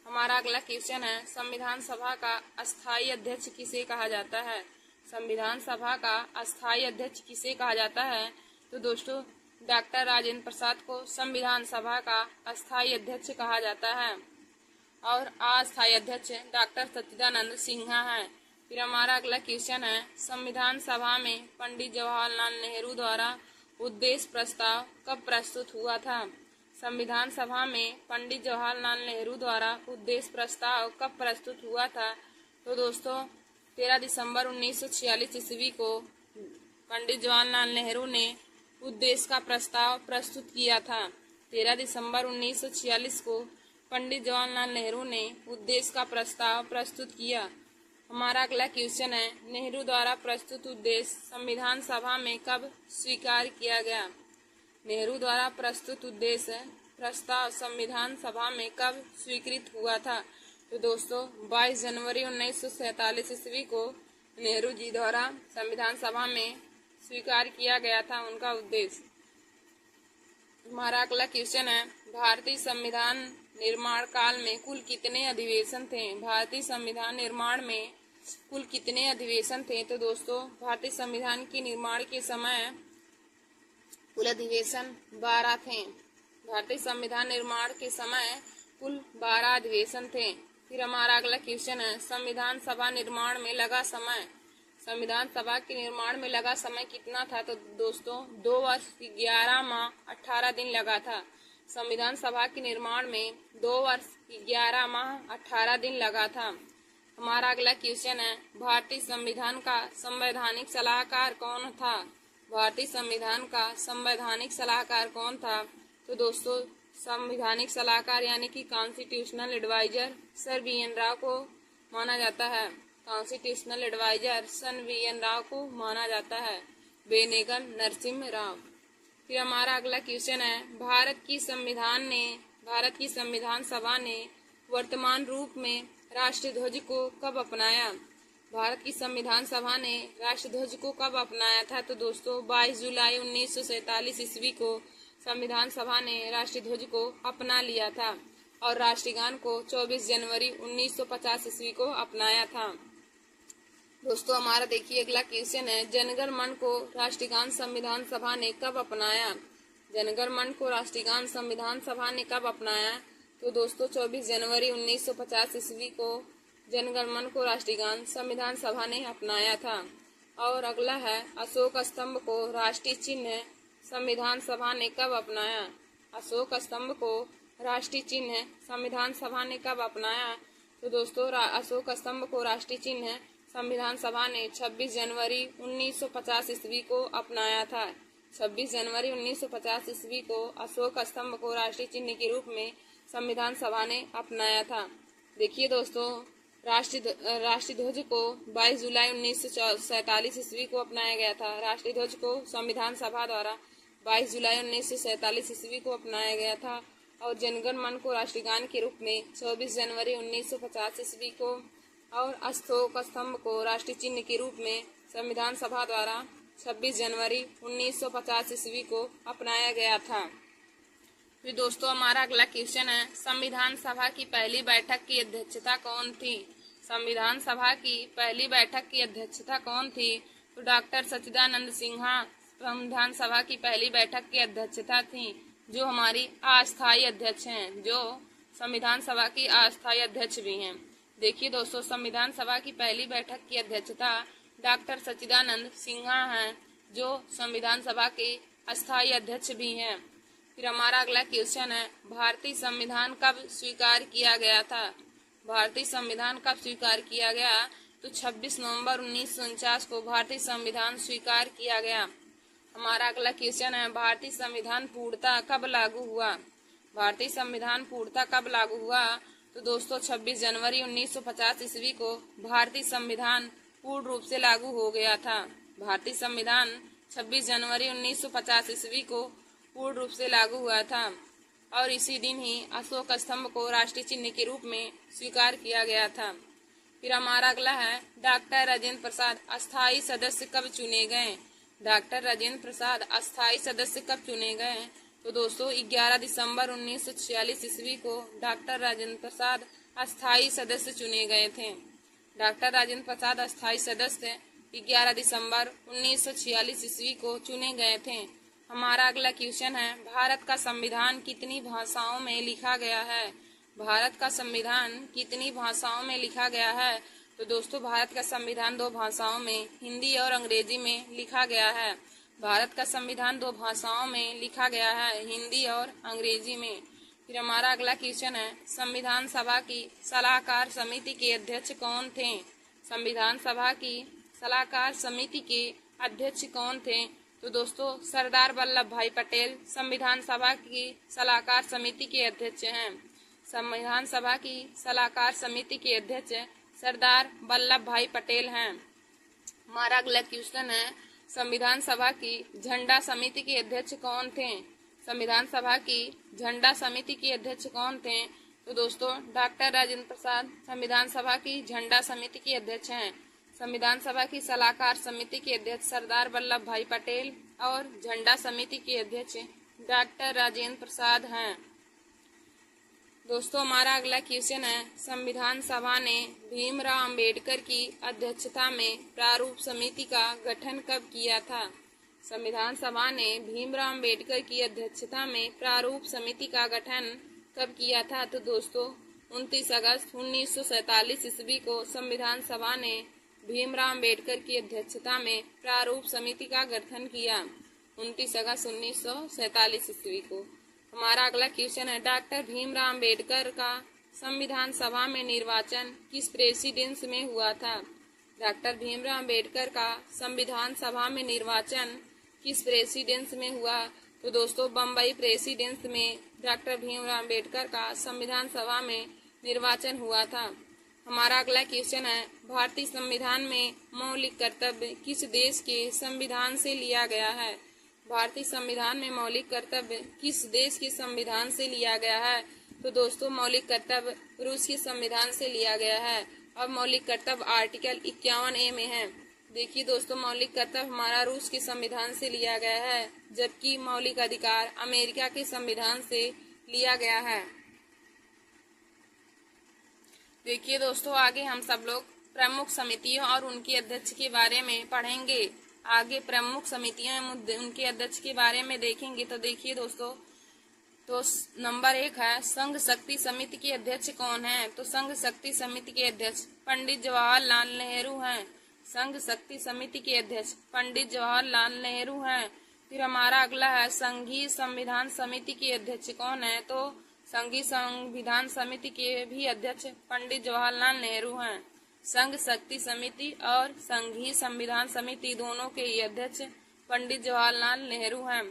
हमारा अगला क्वेश्चन है, संविधान सभा का अस्थायी अध्यक्ष किसे कहा जाता है? संविधान सभा का अस्थायी अध्यक्ष किसे कहा जाता है? तो दोस्तों डॉक्टर राजेंद्र प्रसाद को संविधान सभा का अस्थायी अध्यक्ष कहा जाता है। और अस्थायी अध्यक्ष डॉक्टर सच्चिदानंद सिन्हा है। फिर हमारा अगला क्वेश्चन है, संविधान सभा में पंडित जवाहरलाल नेहरू द्वारा उद्देश्य प्रस्ताव कब प्रस्तुत हुआ था? संविधान सभा में पंडित जवाहरलाल नेहरू द्वारा उद्देश्य प्रस्ताव कब प्रस्तुत हुआ था? तो दोस्तों 13 दिसंबर 1946 ईस्वी को पंडित जवाहरलाल नेहरू ने उद्देश्य का प्रस्ताव प्रस्तुत किया था। 13 दिसंबर 1946 को पंडित जवाहरलाल नेहरू ने उद्देश्य का प्रस्ताव प्रस्तुत किया। हमारा अगला क्वेश्चन है, नेहरू द्वारा प्रस्तुत उद्देश्य संविधान सभा में कब स्वीकार किया गया? नेहरू द्वारा प्रस्तुत उद्देश्य प्रस्ताव संविधान सभा में कब स्वीकृत हुआ था? तो दोस्तों 22 जनवरी 1947 ईस्वी को नेहरू जी द्वारा संविधान सभा में स्वीकार किया गया था उनका उद्देश्य। हमारा अगला क्वेश्चन है, भारतीय संविधान निर्माण काल में कुल कितने अधिवेशन थे? भारतीय संविधान निर्माण में कुल कितने अधिवेशन थे? तो दोस्तों भारतीय संविधान के निर्माण के समय कुल अधिवेशन 12 थे। भारतीय संविधान निर्माण के समय कुल 12 अधिवेशन थे। फिर हमारा अगला क्वेश्चन है, संविधान सभा निर्माण में लगा समय। संविधान सभा के निर्माण में लगा समय कितना था? तो दोस्तों 2 वर्ष 11 माह 18 दिन लगा था। संविधान सभा के निर्माण में 2 वर्ष 11 माह 18 दिन लगा था। हमारा अगला क्वेश्चन है, भारतीय संविधान का संवैधानिक सलाहकार कौन था? भारतीय संविधान का संवैधानिक सलाहकार कौन था? तो दोस्तों संवैधानिक सलाहकार यानी कि constitutional adviser sir V N. Rao को माना जाता है। Constitutional adviser sir V N. Rao को माना जाता है, बेनेगन नरसिम्हा राव। फिर हमारा अगला क्वेश्चन है, भारत की संविधान सभा ने वर्तमान रूप में राष्ट्रीय ध्वज को कब अपनाया? भारत की संविधान सभा ने राष्ट्रीय ध्वज को कब अपनाया था? तो दोस्तों 22 जुलाई 1947 ईस्वी को संविधान सभा ने राष्ट्रीय ध्वज को अपना लिया था। और राष्ट्रगान को 24 जनवरी 1950 ईस्वी को अपनाया था। दोस्तों हमारा देखिए अगला क्वेश्चन है, जनगण मन को राष्ट्रगान संविधान सभा ने कब अपनाया? जनगण मन को राष्ट्रगान संविधान सभा ने कब अपनाया? तो दोस्तों 24 जनवरी 1950 ईस्वी को जनगण मन को राष्ट्रगान संविधान सभा ने अपनाया था। और अगला है, अशोक स्तंभ को राष्ट्रीय चिन्ह संविधान सभा ने कब अपनाया? अशोक स्तंभ को राष्ट्रीय चिन्ह संविधान सभा ने कब अपनाया? तो दोस्तों अशोक स्तंभ को राष्ट्रीय चिन्ह संविधान सभा ने 26 जनवरी 1950 ईस्वी को अपनाया था। 26 जनवरी 1950 ईस्वी को अशोक स्तंभ को राष्ट्रीय चिन्ह के रूप में संविधान सभा ने अपनाया था। देखिए दोस्तों राष्ट्रीय ध्वज को 22 जुलाई 1947 ईस्वी को अपनाया गया था। राष्ट्रीय ध्वज को संविधान सभा द्वारा 22 जुलाई 1947 ईस्वी को अपनाया गया था। और जनगण मन को राष्ट्रगान के रूप में 24 जनवरी 1950 ईस्वी को और अशोक स्तंभ को राष्ट्रीय चिन्ह के रूप में संविधान सभा द्वारा 26 जनवरी 1950 ईस्वी को अपनाया गया था। फिर दोस्तों हमारा अगला क्वेश्चन है, संविधान सभा की पहली बैठक की अध्यक्षता कौन थी? संविधान सभा की पहली बैठक की अध्यक्षता कौन थी? तो डॉक्टर सच्चिदानंद सिन्हा संविधान सभा की पहली बैठक की अध्यक्षता थी, जो हमारी अस्थायी अध्यक्ष हैं, जो संविधान सभा की अस्थायी अध्यक्ष भी हैं। देखिए दोस्तों संविधान सभा की पहली बैठक की अध्यक्षता डॉक्टर सच्चिदानंद सिन्हा हैं, जो संविधान सभा के अस्थायी अध्यक्ष भी हैं। फिर हमारा अगला क्वेश्चन है, भारतीय संविधान कब स्वीकार किया गया था? भारतीय संविधान कब स्वीकार किया गया? तो 26 नवंबर 1949 को भारतीय संविधान स्वीकार किया गया। हमारा अगला क्वेश्चन है, भारतीय संविधान पूर्णतः कब लागू हुआ? भारतीय संविधान पूर्णतः कब लागू हुआ? तो दोस्तों 26 जनवरी 1950 ईस्वी को भारतीय संविधान पूर्ण रूप से लागू हो गया था। भारतीय संविधान 26 जनवरी 1950 ईस्वी को पूर्ण रूप से लागू हुआ था और इसी दिन ही अशोक स्तंभ को राष्ट्रीय चिन्ह के रूप में स्वीकार किया गया था। फिर हमारा अगला है, डॉक्टर राजेंद्र प्रसाद अस्थायी सदस्य कब चुने गए? डॉक्टर राजेंद्र प्रसाद अस्थायी सदस्य कब चुने गए? तो दोस्तों 11 दिसंबर 1946 ईस्वी को डॉक्टर राजेंद्र प्रसाद अस्थायी सदस्य चुने गए थे। डॉक्टर राजेंद्र प्रसाद अस्थायी सदस्य 11 दिसंबर 1946 ईस्वी को चुने गए थे। हमारा अगला क्वेश्चन है, भारत का संविधान कितनी भाषाओं में लिखा गया है? भारत का संविधान कितनी भाषाओं में लिखा गया है? तो दोस्तों भारत का संविधान 2 भाषाओं में, हिंदी और अंग्रेजी में लिखा गया है। भारत का संविधान 2 भाषाओं में लिखा गया है, हिंदी और अंग्रेजी में। फिर हमारा अगला क्वेश्चन है, संविधान सभा की सलाहकार समिति के अध्यक्ष कौन थे? संविधान सभा की सलाहकार समिति के अध्यक्ष कौन थे? तो दोस्तों सरदार वल्लभ भाई पटेल संविधान सभा की सलाहकार समिति के अध्यक्ष हैं। संविधान सभा की सलाहकार समिति के अध्यक्ष सरदार वल्लभ भाई पटेल हैं। हमारा अगला क्वेश्चन है, संविधान सभा की झंडा समिति के अध्यक्ष कौन थे? संविधान सभा की झंडा समिति के अध्यक्ष कौन थे? तो दोस्तों डॉक्टर राजेंद्र प्रसाद संविधान सभा की झंडा समिति के अध्यक्ष हैं। संविधान सभा की सलाहकार समिति के अध्यक्ष सरदार वल्लभ भाई पटेल और झंडा समिति के अध्यक्ष डॉक्टर राजेंद्र प्रसाद हैं। दोस्तों हमारा अगला क्वेश्चन है, संविधान सभा ने भीमराव अंबेडकर की अध्यक्षता में प्रारूप समिति का गठन कब किया था? संविधान सभा ने भीमराव अंबेडकर की अध्यक्षता में प्रारूप समिति का गठन कब किया था? तो दोस्तों 29 अगस्त 1947 ईस्वी को संविधान सभा ने भीमराव अंबेडकर की अध्यक्षता में प्रारूप समिति का गठन किया। 29 अगस्त 1947 ईस्वी को। हमारा अगला क्वेश्चन है, डॉक्टर भीमराव अंबेडकर का संविधान सभा में निर्वाचन किस प्रेसिडेंस में हुआ था? डॉक्टर भीमराव अंबेडकर का संविधान सभा में निर्वाचन किस प्रेसिडेंस में हुआ? तो दोस्तों बम्बई प्रेसिडेंस में डॉक्टर भीमराव अंबेडकर का संविधान सभा में निर्वाचन हुआ था। हमारा अगला क्वेश्चन है, भारतीय संविधान में मौलिक कर्तव्य किस देश के संविधान से लिया गया है? भारतीय संविधान में मौलिक कर्तव्य किस देश के संविधान से लिया गया है? तो दोस्तों मौलिक कर्तव्य रूस के संविधान से लिया गया है। अब मौलिक कर्तव्य आर्टिकल 51A में है। देखिए दोस्तों मौलिक कर्तव्य हमारा रूस के संविधान से लिया गया है, जबकि मौलिक अधिकार अमेरिका के संविधान से लिया गया है। देखिए दोस्तों, आगे हम सब लोग प्रमुख समितियों और उनके अध्यक्ष के बारे में पढ़ेंगे। आगे प्रमुख समितियां उनके अध्यक्ष के बारे में देखेंगे। तो देखिए दोस्तों, तो नंबर 1 है संघ शक्ति समिति के अध्यक्ष कौन है? तो संघ शक्ति समिति के अध्यक्ष पंडित जवाहरलाल नेहरू हैं। संघ शक्ति समिति के अध्यक्ष पंडित जवाहरलाल नेहरू हैं। फिर हमारा अगला है संघीय संविधान समिति के अध्यक्ष कौन है? तो संघीय संविधान समिति के भी अध्यक्ष पंडित जवाहरलाल नेहरू हैं। संघ शक्ति समिति और संघीय संविधान समिति दोनों के ही अध्यक्ष पंडित जवाहरलाल नेहरू हैं।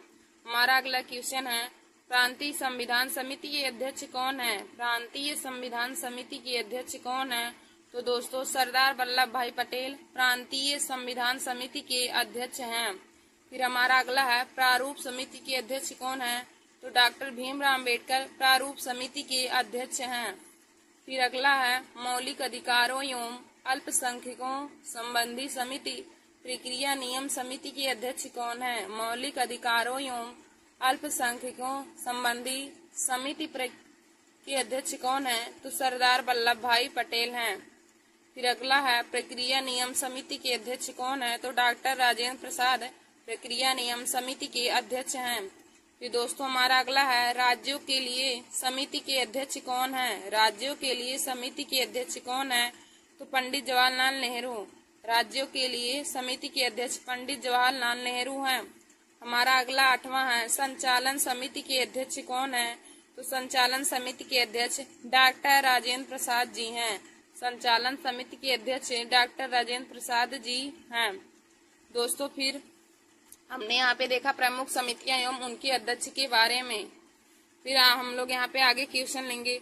हमारा अगला क्वेश्चन है प्रांतीय संविधान समिति के अध्यक्ष कौन है? प्रांतीय संविधान समिति के अध्यक्ष कौन है? तो दोस्तों सरदार वल्लभ भाई पटेल प्रांतीय संविधान समिति के अध्यक्ष हैं। फिर हमारा अगला है प्रारूप समिति के अध्यक्ष कौन है? तो डॉक्टर भीमराव अम्बेडकर प्रारूप समिति के अध्यक्ष हैं। फिर अगला है मौलिक अधिकारों एवं अल्पसंख्यकों संबंधी समिति प्रक्रिया नियम समिति के अध्यक्ष कौन है? मौलिक अधिकारों एवं अल्पसंख्यकों संबंधी समिति के अध्यक्ष कौन है? तो सरदार वल्लभ भाई पटेल हैं। फिर अगला है प्रक्रिया नियम समिति के अध्यक्ष कौन है? तो डॉक्टर राजेंद्र प्रसाद प्रक्रिया नियम समिति के अध्यक्ष हैं। फिर दोस्तों हमारा अगला है राज्यों के लिए समिति के अध्यक्ष कौन है? राज्यों के लिए समिति के अध्यक्ष कौन है? तो पंडित जवाहरलाल नेहरू। राज्यों के लिए समिति के अध्यक्ष पंडित जवाहरलाल नेहरू हैं। हमारा अगला 8वां है संचालन समिति के अध्यक्ष कौन है? तो संचालन समिति के अध्यक्ष डॉक्टर राजेंद्र प्रसाद जी हैं। संचालन समिति के अध्यक्ष डॉक्टर राजेंद्र प्रसाद जी हैं। दोस्तों फिर हमने यहाँ पे देखा प्रमुख समितियां एवं उनके अध्यक्ष के बारे में। फिर हम लोग यहाँ पे आगे क्वेश्चन लेंगे।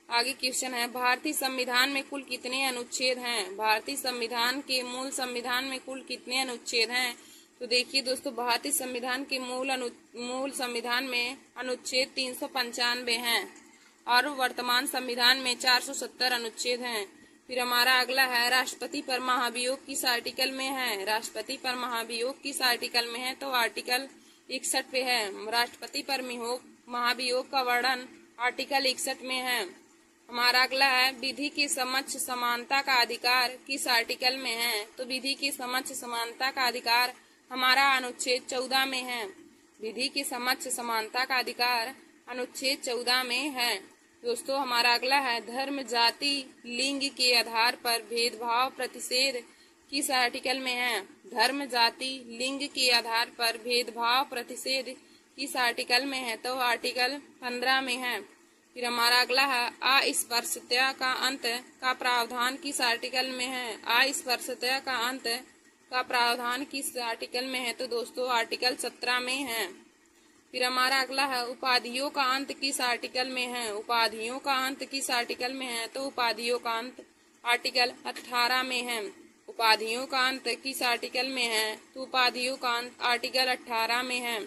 आगे क्वेश्चन है भारतीय संविधान में कुल कितने अनुच्छेद हैं? भारतीय संविधान के मूल संविधान में कुल कितने अनुच्छेद हैं? तो देखिए दोस्तों, भारतीय संविधान के मूल संविधान में अनुच्छेद 395 हैं और वर्तमान संविधान में 470 अनुच्छेद हैं। फिर हमारा अगला है राष्ट्रपति पर महाभियोग किस आर्टिकल में है? राष्ट्रपति पर महाभियोग किस आर्टिकल में है? तो आर्टिकल 61 पे है। राष्ट्रपति पर महाभियोग का वर्णन आर्टिकल 61 में है। हमारा अगला है विधि के समक्ष समानता का अधिकार किस आर्टिकल में है? तो विधि के समक्ष समानता का अधिकार हमारा अनुच्छेद 14 में है। विधि के समक्ष समानता का अधिकार अनुच्छेद 14 में है। दोस्तों हमारा अगला है धर्म जाति लिंग के आधार पर भेदभाव प्रतिषेध किस आर्टिकल में है? धर्म जाति लिंग के आधार पर भेदभाव प्रतिषेध किस आर्टिकल में है? तो आर्टिकल 15 में है। फिर हमारा अगला है अस्पृश्यता का अंत का प्रावधान किस आर्टिकल में है? अस्पृश्यता का अंत का प्रावधान किस आर्टिकल में है? तो दोस्तों आर्टिकल 17 में है। फिर हमारा अगला है उपाधियों का अंत किस आर्टिकल में है? उपाधियों का अंत किस आर्टिकल में है? तो उपाधियों का अंत आर्टिकल 18 में है। उपाधियों का अंत किस आर्टिकल में है? तो उपाधियों का अंत आर्टिकल 18 में है।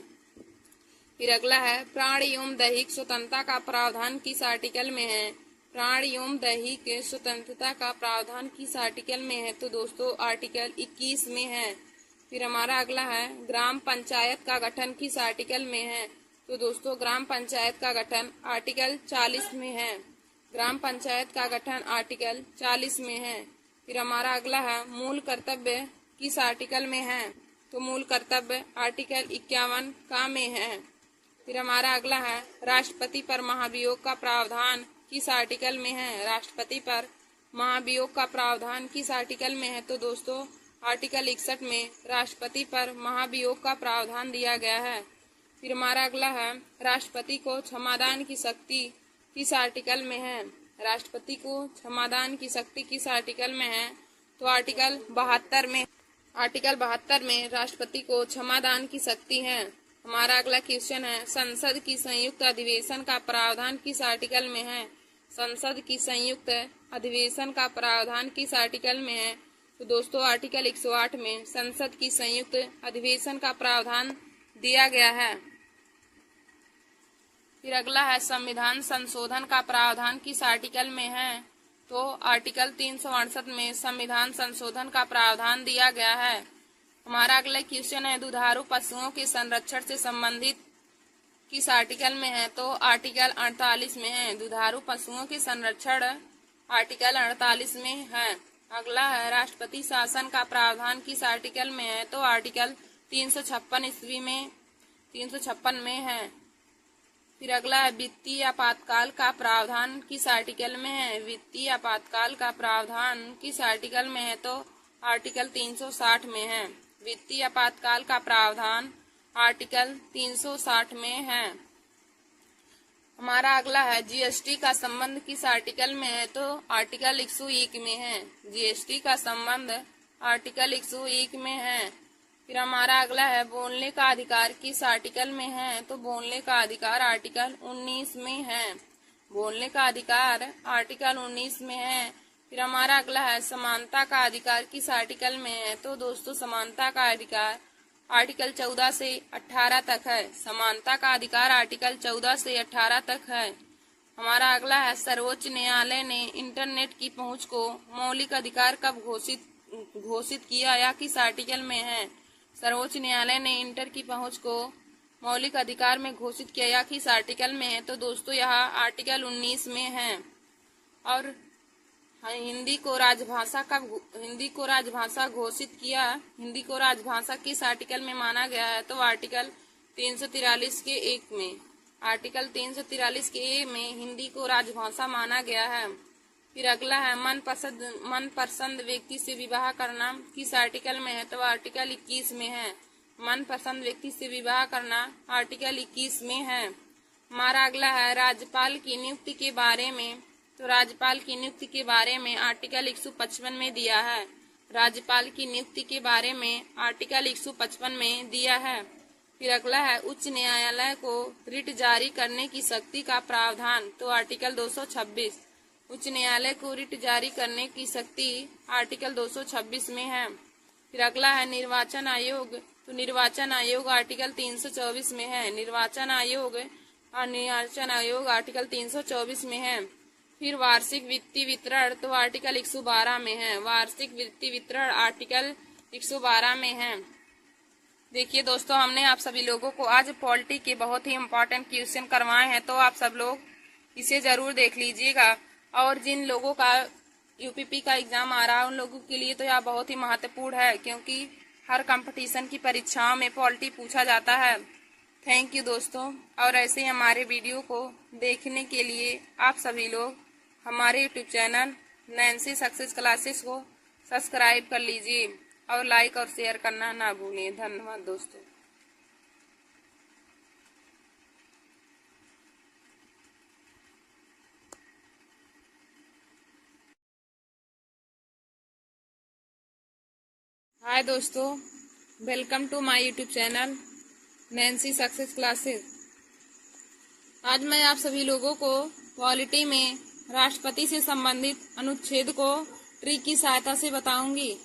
फिर अगला है प्राण एवं दैहिक स्वतंत्रता का प्रावधान किस आर्टिकल में है? प्राण एवं दैहिक स्वतंत्रता का प्रावधान किस आर्टिकल में है? तो दोस्तों आर्टिकल 21 में है। फिर हमारा अगला है ग्राम पंचायत का गठन किस आर्टिकल में है? तो दोस्तों ग्राम पंचायत का गठन आर्टिकल 40 में है। ग्राम पंचायत का गठन आर्टिकल 40 में है। फिर हमारा अगला है मूल कर्तव्य किस आर्टिकल में है? तो मूल कर्तव्य आर्टिकल 51 का में है। फिर हमारा अगला है राष्ट्रपति पर महाभियोग का प्रावधान किस आर्टिकल में है? राष्ट्रपति पर महाभियोग का प्रावधान किस आर्टिकल में है? तो दोस्तों आर्टिकल 61 में राष्ट्रपति पर महाभियोग का प्रावधान दिया गया है। फिर हमारा अगला है राष्ट्रपति को क्षमादान की शक्ति किस आर्टिकल में है? राष्ट्रपति को क्षमादान की शक्ति किस आर्टिकल में है? तो आर्टिकल 72 में। आर्टिकल 72 में राष्ट्रपति को क्षमादान की शक्ति है। हमारा अगला क्वेश्चन है संसद की संयुक्त अधिवेशन का प्रावधान किस आर्टिकल में है? संसद की संयुक्त अधिवेशन का प्रावधान किस आर्टिकल में है? तो दोस्तों आर्टिकल 108 में संसद की संयुक्त अधिवेशन का प्रावधान दिया गया है। फिर अगला है संविधान संशोधन का प्रावधान किस आर्टिकल में है? तो आर्टिकल 368 में संविधान संशोधन का प्रावधान दिया गया है। हमारा अगला क्वेश्चन है दुधारू पशुओं के संरक्षण से संबंधित किस आर्टिकल में है? तो आर्टिकल 48 में है। दुधारू पशुओं के संरक्षण आर्टिकल 48 में है। अगला है राष्ट्रपति शासन का प्रावधान किस आर्टिकल में है, तो आर्टिकल 356 में है। फिर अगला है वित्तीय आपातकाल का प्रावधान किस आर्टिकल में है, वित्तीय आपातकाल का प्रावधान किस आर्टिकल में है, तो आर्टिकल 360 में है। वित्तीय आपातकाल का प्रावधान आर्टिकल 360 में है। हमारा अगला है जीएसटी का संबंध किस आर्टिकल में है, तो आर्टिकल 101 में है। जीएसटी का संबंध आर्टिकल 101 में है। फिर हमारा अगला है बोलने का अधिकार किस आर्टिकल में है, तो बोलने का अधिकार आर्टिकल 19 में है। बोलने का अधिकार आर्टिकल 19 में है। फिर हमारा अगला है समानता का अधिकार किस आर्टिकल में है, तो दोस्तों समानता का अधिकार आर्टिकल 14 से 18 तक है। समानता का अधिकार आर्टिकल 14 से 18 तक है। हमारा अगला है सर्वोच्च न्यायालय ने इंटरनेट की पहुंच को मौलिक अधिकार कब घोषित किया, या किस आर्टिकल में है। सर्वोच्च न्यायालय ने इंटर की पहुंच को मौलिक अधिकार में घोषित किया, या किस आर्टिकल में है, तो दोस्तों यह आर्टिकल 19 में है। और हिंदी को राजभाषा घोषित किया, हिंदी को राजभाषा किस आर्टिकल में माना गया है, तो आर्टिकल 343 के 1 में। आर्टिकल 343 के 1 में हिंदी को राजभाषा माना गया है। फिर अगला है मनपसंद व्यक्ति से विवाह करना किस आर्टिकल में है, तो आर्टिकल 21 में है। मनपसंद व्यक्ति से विवाह करना आर्टिकल 21 में है। हमारा अगला है राज्यपाल की नियुक्ति के बारे में, तो राज्यपाल की नियुक्ति के बारे में आर्टिकल 155 में दिया है। राज्यपाल की नियुक्ति के बारे में आर्टिकल 155 में दिया है। फिर अगला है उच्च न्यायालय को रिट जारी करने की शक्ति का प्रावधान, तो आर्टिकल 226। उच्च न्यायालय को रिट जारी करने की शक्ति आर्टिकल 226 में है। फिर अगला है निर्वाचन आयोग, तो निर्वाचन आयोग आर्टिकल 324 में है। निर्वाचन आयोग आर्टिकल 324 में है। फिर वार्षिक वित्तीय वितरण, तो आर्टिकल 112 में है। वार्षिक वित्तीय वितरण आर्टिकल 112 में है। देखिए दोस्तों, हमने आप सभी लोगों को आज पॉलिटी के बहुत ही इम्पोर्टेंट क्वेश्चन करवाए हैं, तो आप सब लोग इसे जरूर देख लीजिएगा। और जिन लोगों का यूपीपी का एग्जाम आ रहा है उन लोगों के लिए तो यह बहुत ही महत्वपूर्ण है, क्योंकि हर कंपटीशन की परीक्षाओं में पॉलिटी पूछा जाता है। थैंक यू दोस्तों। और ऐसे ही हमारे वीडियो को देखने के लिए आप सभी लोग हमारे YouTube channel Nancy success classes को सब्सक्राइब कर लीजिए और लाइक और शेयर करना ना भूलें। धन्यवाद दोस्तों। हाय दोस्तों, welcome to my YouTube channel Nancy success classes. आज मैं आप सभी लोगों को पॉलिटी में राष्ट्रपति से संबंधित अनुच्छेद को ट्रिक की सहायता से बताऊंगी।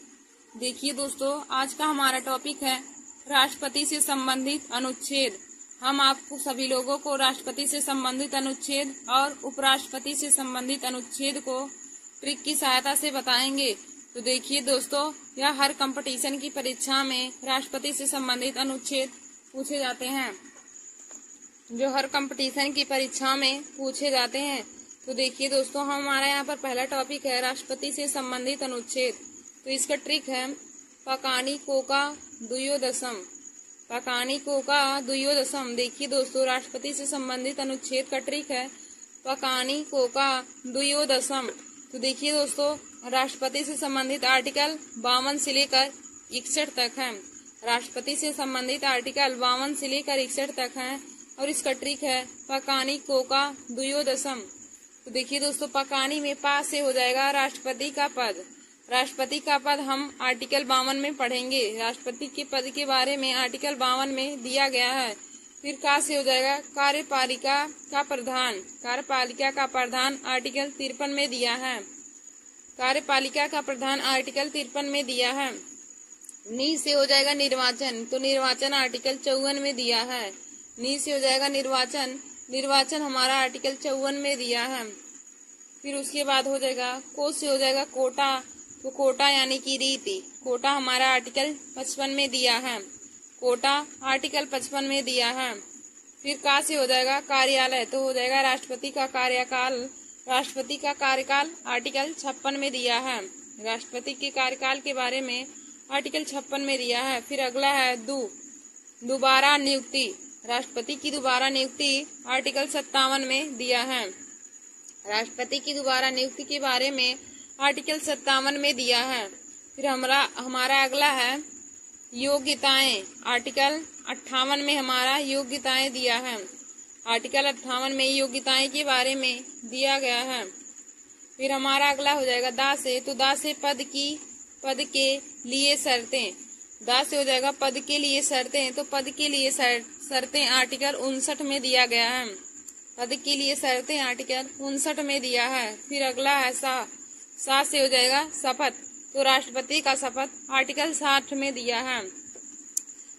देखिए दोस्तों, आज का हमारा टॉपिक है राष्ट्रपति से संबंधित अनुच्छेद। हम आपको सभी लोगों को राष्ट्रपति से संबंधित अनुच्छेद और उपराष्ट्रपति से संबंधित अनुच्छेद को ट्रिक की सहायता से बताएंगे। तो देखिए दोस्तों, यह हर कंपटीशन की परीक्षा में राष्ट्रपति से संबंधित अनुच्छेद पूछे जाते हैं, जो हर कंपटीशन की परीक्षा में पूछे जाते हैं। तो देखिए दोस्तों, हमारा यहाँ पर पहला टॉपिक है राष्ट्रपति से संबंधित अनुच्छेद। तो इसका ट्रिक है पकानी कोका द्वयोदशम। पकानी कोका द्वयोदशम। देखिए दोस्तों, राष्ट्रपति से संबंधित अनुच्छेद का ट्रिक है पकानी कोका द्वयोदशम। तो देखिए दोस्तों, राष्ट्रपति से संबंधित आर्टिकल 52 से लेकर 61 तक है। राष्ट्रपति से संबंधित आर्टिकल 52 से लेकर 61 तक है और इसका ट्रिक है पकानी कोका द्वयोदशम। तो देखिए दोस्तों, पकानी में पा से हो जाएगा राष्ट्रपति का पद। राष्ट्रपति का पद हम आर्टिकल 52 में पढ़ेंगे। राष्ट्रपति के पद के बारे में आर्टिकल 52 में दिया गया है। फिर का से हो जाएगा कार्यपालिका का प्रधान। कार्यपालिका का प्रधान आर्टिकल 53 में दिया है। कार्यपालिका का प्रधान आर्टिकल 53 में दिया है। नी से हो जाएगा निर्वाचन। तो निर्वाचन आर्टिकल 54 में दिया है। नी से हो जाएगा निर्वाचन। निर्वाचन हमारा आर्टिकल 54 में दिया है। फिर उसके बाद हो जाएगा को से हो जाएगा कोटा। तो कोटा यानी कि रीति। कोटा हमारा आर्टिकल 55 में दिया है। कोटा आर्टिकल 55 में दिया है। फिर का से हो जाएगा कार्यालय। तो हो जाएगा राष्ट्रपति का कार्यकाल। राष्ट्रपति का कार्यकाल आर्टिकल 56 में दिया है। राष्ट्रपति के कार्यकाल के बारे में आर्टिकल 56 में दिया है। फिर अगला है दोबारा नियुक्ति। राष्ट्रपति की दोबारा नियुक्ति आर्टिकल 57 में दिया है। राष्ट्रपति की दोबारा नियुक्ति के बारे में आर्टिकल 57 में दिया है। फिर हमारा अगला है योग्यताएं। आर्टिकल 58 में हमारा योग्यताएं दिया है। आर्टिकल 58 में योग्यताएं के बारे में दिया गया है। फिर हमारा अगला हो जाएगा दा से। तो दा से पद के लिए शर्तें। दा से हो जाएगा पद के लिए शर्तें। तो पद के लिए शर्तें आर्टिकल 59 में दिया गया है। पद के लिए शर्तें आर्टिकल 59 में दिया है। फिर अगला है सा से हो जाएगा शपथ। तो राष्ट्रपति का शपथ आर्टिकल 60 में दिया है।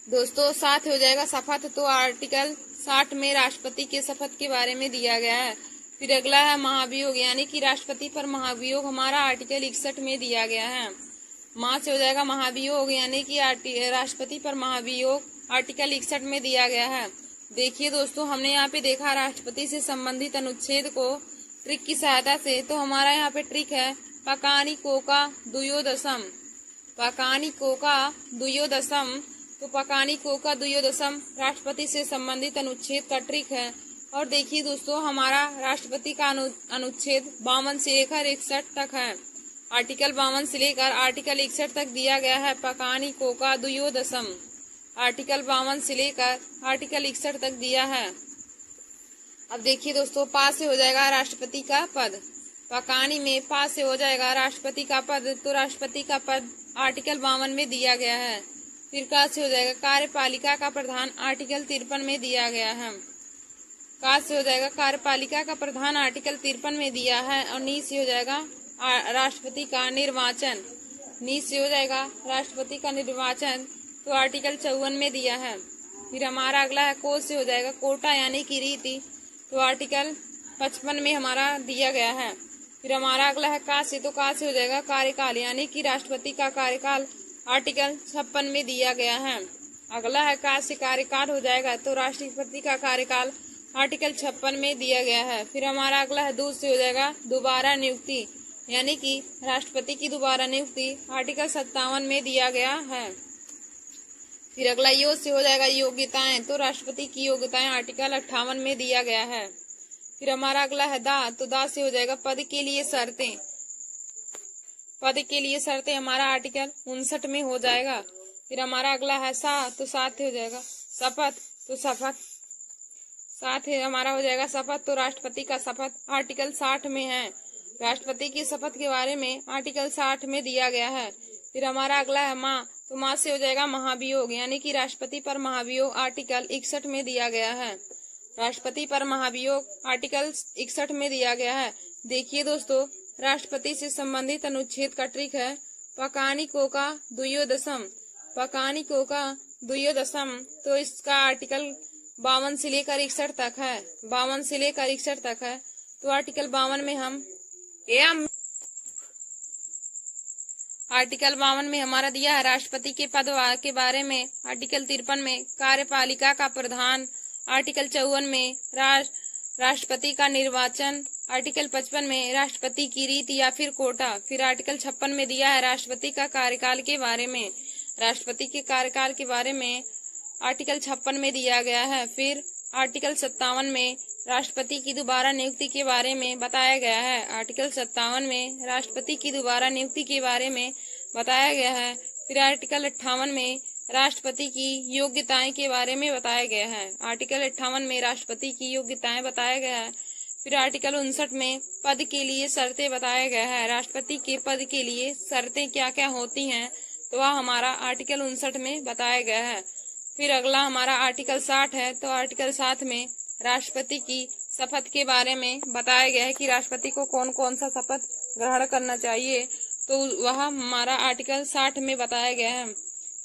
दोस्तों साथ हो जाएगा शपथ। तो आर्टिकल 60 में राष्ट्रपति के शपथ के बारे में दिया गया है। फिर अगला है महाभियोग, यानी कि राष्ट्रपति पर महाभियोग हमारा आर्टिकल 61 में दिया गया है। मां से हो जाएगा महाभियोग, यानी कि राष्ट्रपति पर महाभियोग आर्टिकल 61 में दिया गया है। देखिए दोस्तों, हमने यहाँ पे देखा राष्ट्रपति से संबंधित अनुच्छेद को ट्रिक की सहायता से। तो हमारा यहाँ पे ट्रिक है पकानी कोका द्वयोदशम। पकानी कोका द्वयोदशम। तो पकानी कोका द्वयोदशम राष्ट्रपति से संबंधित अनुच्छेद का ट्रिक है। और देखिए दोस्तों, हमारा राष्ट्रपति का अनुच्छेद 52 से लेकर 61 तक है। आर्टिकल 52 से लेकर आर्टिकल 61 तक दिया गया है पकानी कोका द्वयोदशम। आर्टिकल 52 से लेकर आर्टिकल 61 तक दिया है। अब देखिए दोस्तों, पा से हो जाएगा राष्ट्रपति का पद। पकानी में पा से हो जाएगा राष्ट्रपति का पद। तो राष्ट्रपति का पद आर्टिकल 52 में दिया गया है। फिर का से हो जाएगा कार्यपालिका का प्रधान आर्टिकल 53 में दिया गया है। का से हो जाएगा कार्यपालिका का प्रधान आर्टिकल 53 में दिया है। और नी से हो जाएगा राष्ट्रपति का निर्वाचन। नी से हो जाएगा राष्ट्रपति का निर्वाचन। तो आर्टिकल 54 में दिया है। फिर हमारा अगला है को से हो जाएगा कोटा, यानी कि रीति। तो आर्टिकल 55 में हमारा दिया गया है। फिर हमारा अगला है का से। तो का से हो जाएगा कार्यकाल, यानी कि राष्ट्रपति का कार्यकाल आर्टिकल 56 में दिया गया है। अगला है का से कार्यकाल हो जाएगा। तो राष्ट्रपति का कार्यकाल आर्टिकल 56 में दिया गया है। फिर हमारा अगला है दो से हो जाएगा दोबारा नियुक्ति, यानी कि राष्ट्रपति की दोबारा नियुक्ति आर्टिकल 57 में दिया गया है। फिर अगला यो से हो जाएगा योग्यताएं। तो राष्ट्रपति की योग्यताएं आर्टिकल 58 में दिया गया है। फिर हमारा अगला है दा। तो दा से हो जाएगा पद के लिए शर्तें। पद के लिए शर्तें हमारा आर्टिकल 59 में हो जाएगा। फिर हमारा अगला है सा। तो साथ हो जाएगा शपथ। तो शपथ साथ हमारा हो जाएगा शपथ। तो राष्ट्रपति का शपथ आर्टिकल 60 में है। राष्ट्रपति की शपथ के बारे में आर्टिकल 60 में दिया गया है। फिर हमारा अगला है माँ। तो माँ से हो जाएगा महाभियोग, यानी कि राष्ट्रपति पर महाभियोग आर्टिकल 61 में दिया गया है। राष्ट्रपति पर महाभियोग आर्टिकल 61 में दिया गया है। देखिए दोस्तों, राष्ट्रपति से संबंधित अनुच्छेद का ट्रिक है पकानी कोका द्वयोदशम। पकानी कोका द्वयोदशम। तो इसका आर्टिकल 52 से लेकर 61 तक है। 52 से लेकर 61 तक है। तो आर्टिकल 52 में हम आर्टिकल 52 में हमारा दिया है राष्ट्रपति के पद के बारे में। आर्टिकल 53 में कार्यपालिका का प्रधान। आर्टिकल 54 में राष्ट्रपति का निर्वाचन। आर्टिकल 55 में राष्ट्रपति की रीति या फिर कोटा। फिर आर्टिकल 56 में दिया है राष्ट्रपति का कार्यकाल के बारे में। राष्ट्रपति के कार्यकाल के बारे में आर्टिकल 56 में दिया गया है। फिर आर्टिकल 57 में राष्ट्रपति की दोबारा नियुक्ति के बारे में बताया गया है। आर्टिकल 57 में राष्ट्रपति की दोबारा नियुक्ति के बारे में बताया गया है। फिर आर्टिकल 58 में राष्ट्रपति की योग्यताएं के बारे में बताया गया है। आर्टिकल 58 में राष्ट्रपति की योग्यताएं बताया गया है। फिर आर्टिकल 59 में पद के लिए शर्तें बताया गया है। राष्ट्रपति के पद के लिए शर्तें क्या क्या होती हैं, तो वह हमारा आर्टिकल 59 में बताया गया है। फिर अगला हमारा आर्टिकल 60 है। तो आर्टिकल 60 में राष्ट्रपति की शपथ के बारे में बताया गया है कि राष्ट्रपति को कौन कौन सा शपथ ग्रहण करना चाहिए, तो वह हमारा आर्टिकल 60 में बताया गया है।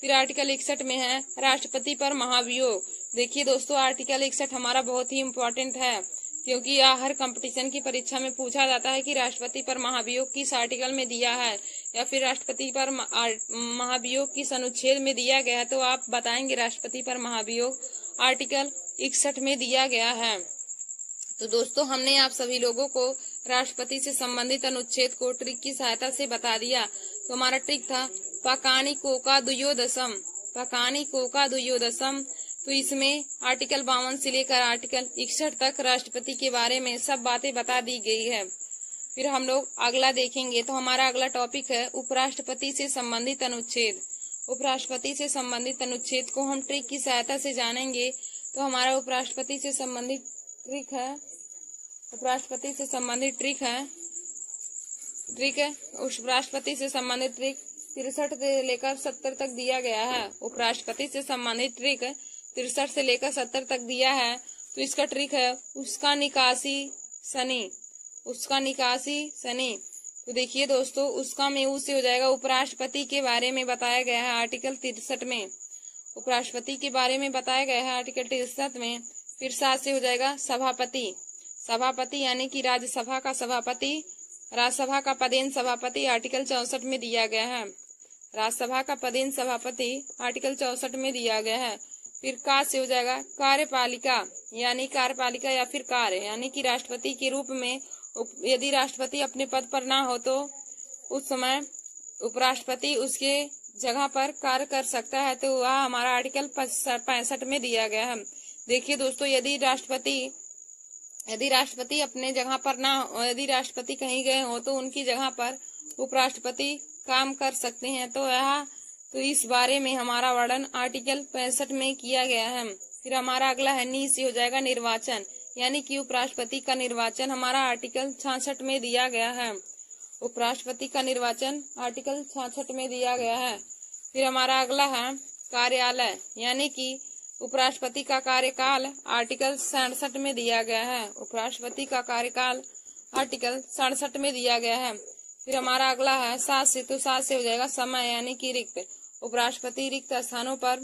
फिर आर्टिकल 61 में है राष्ट्रपति पर महाभियोग। देखिए दोस्तों, आर्टिकल 61 हमारा बहुत ही इम्पोर्टेंट है, क्योंकि यह हर कंपटीशन की परीक्षा में पूछा जाता है कि राष्ट्रपति पर महाभियोग किस आर्टिकल में दिया है, या फिर राष्ट्रपति पर महाभियोग किस अनुच्छेद में दिया गया है। तो आप बताएंगे राष्ट्रपति पर महाभियोग आर्टिकल 61 में दिया गया है। तो दोस्तों, हमने आप सभी लोगों को राष्ट्रपति से संबंधित अनुच्छेद को ट्रिक की सहायता से बता दिया। तो हमारा ट्रिक था पकानी कोका द्वयोदशम, पकानी कोका द्वयोदशम। तो इसमें आर्टिकल 52 से लेकर आर्टिकल 61 तक राष्ट्रपति के बारे में सब बातें बता दी गई है। फिर हम लोग अगला देखेंगे। तो हमारा अगला टॉपिक है उपराष्ट्रपति से संबंधित अनुच्छेद। उपराष्ट्रपति से संबंधित अनुच्छेद को हम ट्रिक की सहायता से जानेंगे। तो हमारा उपराष्ट्रपति से संबंधित ट्रिक है, उपराष्ट्रपति से संबंधित ट्रिक है उपराष्ट्रपति से संबंधित ट्रिक 63 से लेकर 70 तक दिया गया है। उपराष्ट्रपति से संबंधित ट्रिक 63 से लेकर 70 तक दिया है। तो इसका ट्रिक है उसका निकासी सनी, उसका निकासी सनी। तो देखिए दोस्तों, उसका में ऊ से हो जाएगा उपराष्ट्रपति के बारे में बताया गया है आर्टिकल 63 में, उपराष्ट्रपति के बारे में बताया गया है आर्टिकल 63 में। फिर साथ से हो जाएगा सभापति, सभापति यानी कि राज्यसभा का सभापति, राज्यसभा का पदेन सभापति आर्टिकल 64 में दिया गया है। राज्यसभा का पदेन सभापति आर्टिकल 64 में दिया गया है। फिर का से हो जाएगा कार्यपालिका, यानी कार्यपालिका या फिर कार्य, यानी कि राष्ट्रपति के रूप में यदि राष्ट्रपति अपने पद पर ना हो तो उस समय उपराष्ट्रपति उसके जगह पर कार्य कर सकता है। तो वह हमारा आर्टिकल 65 में दिया गया है। देखिए दोस्तों, यदि राष्ट्रपति अपने जगह पर ना, यदि राष्ट्रपति कहीं गए हो तो उनकी जगह पर उपराष्ट्रपति काम कर सकते हैं। तो इस बारे में हमारा वर्णन आर्टिकल 65 में किया गया है। फिर हमारा अगला है नी से हो जाएगा निर्वाचन, यानी कि उपराष्ट्रपति का निर्वाचन हमारा आर्टिकल 66 में दिया गया है। उपराष्ट्रपति का निर्वाचन आर्टिकल 66 में दिया गया है। फिर हमारा अगला है कार्यालय, यानी कि उपराष्ट्रपति का कार्यकाल आर्टिकल 67 में दिया गया है। उपराष्ट्रपति का कार्यकाल आर्टिकल 67 में दिया गया है। फिर हमारा अगला है सात से, तो सात से हो जाएगा समय, यानी कि रिक्त। उपराष्ट्रपति रिक्त स्थानों पर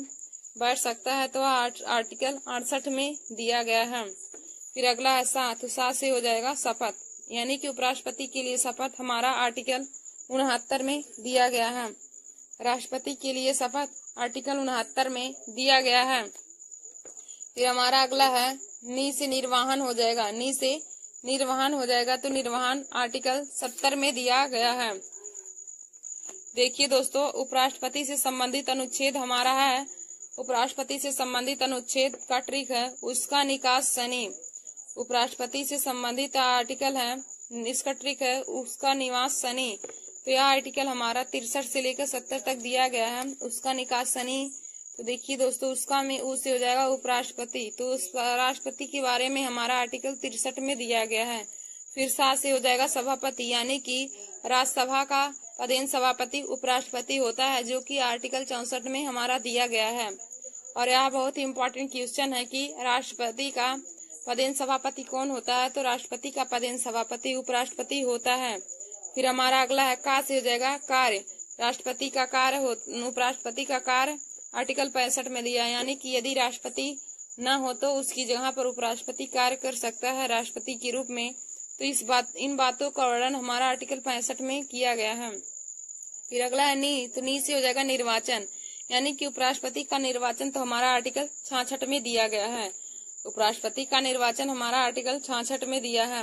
बैठ सकता है, तो आर्टिकल 68 में दिया गया है। फिर अगला है सात, तो सात से हो जाएगा शपथ, यानी कि उपराष्ट्रपति के लिए शपथ हमारा आर्टिकल 69 में दिया गया है। राष्ट्रपति के लिए शपथ आर्टिकल 69 में दिया गया है। फिर हमारा अगला है नी से निर्वाहन हो जाएगा, नी से निर्वाहन हो जाएगा। तो निर्वाहन आर्टिकल 70 में दिया गया है। देखिए दोस्तों, उपराष्ट्रपति से संबंधित अनुच्छेद हमारा है, उपराष्ट्रपति से संबंधित अनुच्छेद का ट्रिक है उसका निकास सनी। उपराष्ट्रपति से संबंधित आर्टिकल है, इसका ट्रिक है उसका निवास सनी। तो यह आर्टिकल हमारा 63 से लेकर 70 तक दिया गया है, उसका निकास सनी। तो देखिए दोस्तों, उसका में ऊ से हो जाएगा उपराष्ट्रपति। तो उस राष्ट्रपति के बारे में हमारा आर्टिकल 63 में दिया गया है। फिर सात से हो जाएगा सभापति, यानी कि राज्यसभा का पदेन सभापति उपराष्ट्रपति होता है, जो कि आर्टिकल 64 में हमारा दिया गया है। और यह बहुत ही इम्पोर्टेंट क्वेश्चन है कि राष्ट्रपति का पदेन सभापति कौन होता है। तो राष्ट्रपति का पदेन सभापति उपराष्ट्रपति होता है। फिर हमारा अगला है का से हो जाएगा कार्य, राष्ट्रपति का कार्य उपराष्ट्रपति का कार्य आर्टिकल 65 में दिया, यानी कि यदि राष्ट्रपति न हो तो उसकी जगह पर उपराष्ट्रपति कार्य कर सकता है राष्ट्रपति के रूप में। तो इन बातों का वर्णन हमारा आर्टिकल 65 में किया गया है। फिर अगला है नी, तो नी से हो जाएगा निर्वाचन, यानी कि उपराष्ट्रपति का निर्वाचन तो हमारा आर्टिकल 66 में दिया गया है। उपराष्ट्रपति का निर्वाचन हमारा आर्टिकल 66 में दिया है।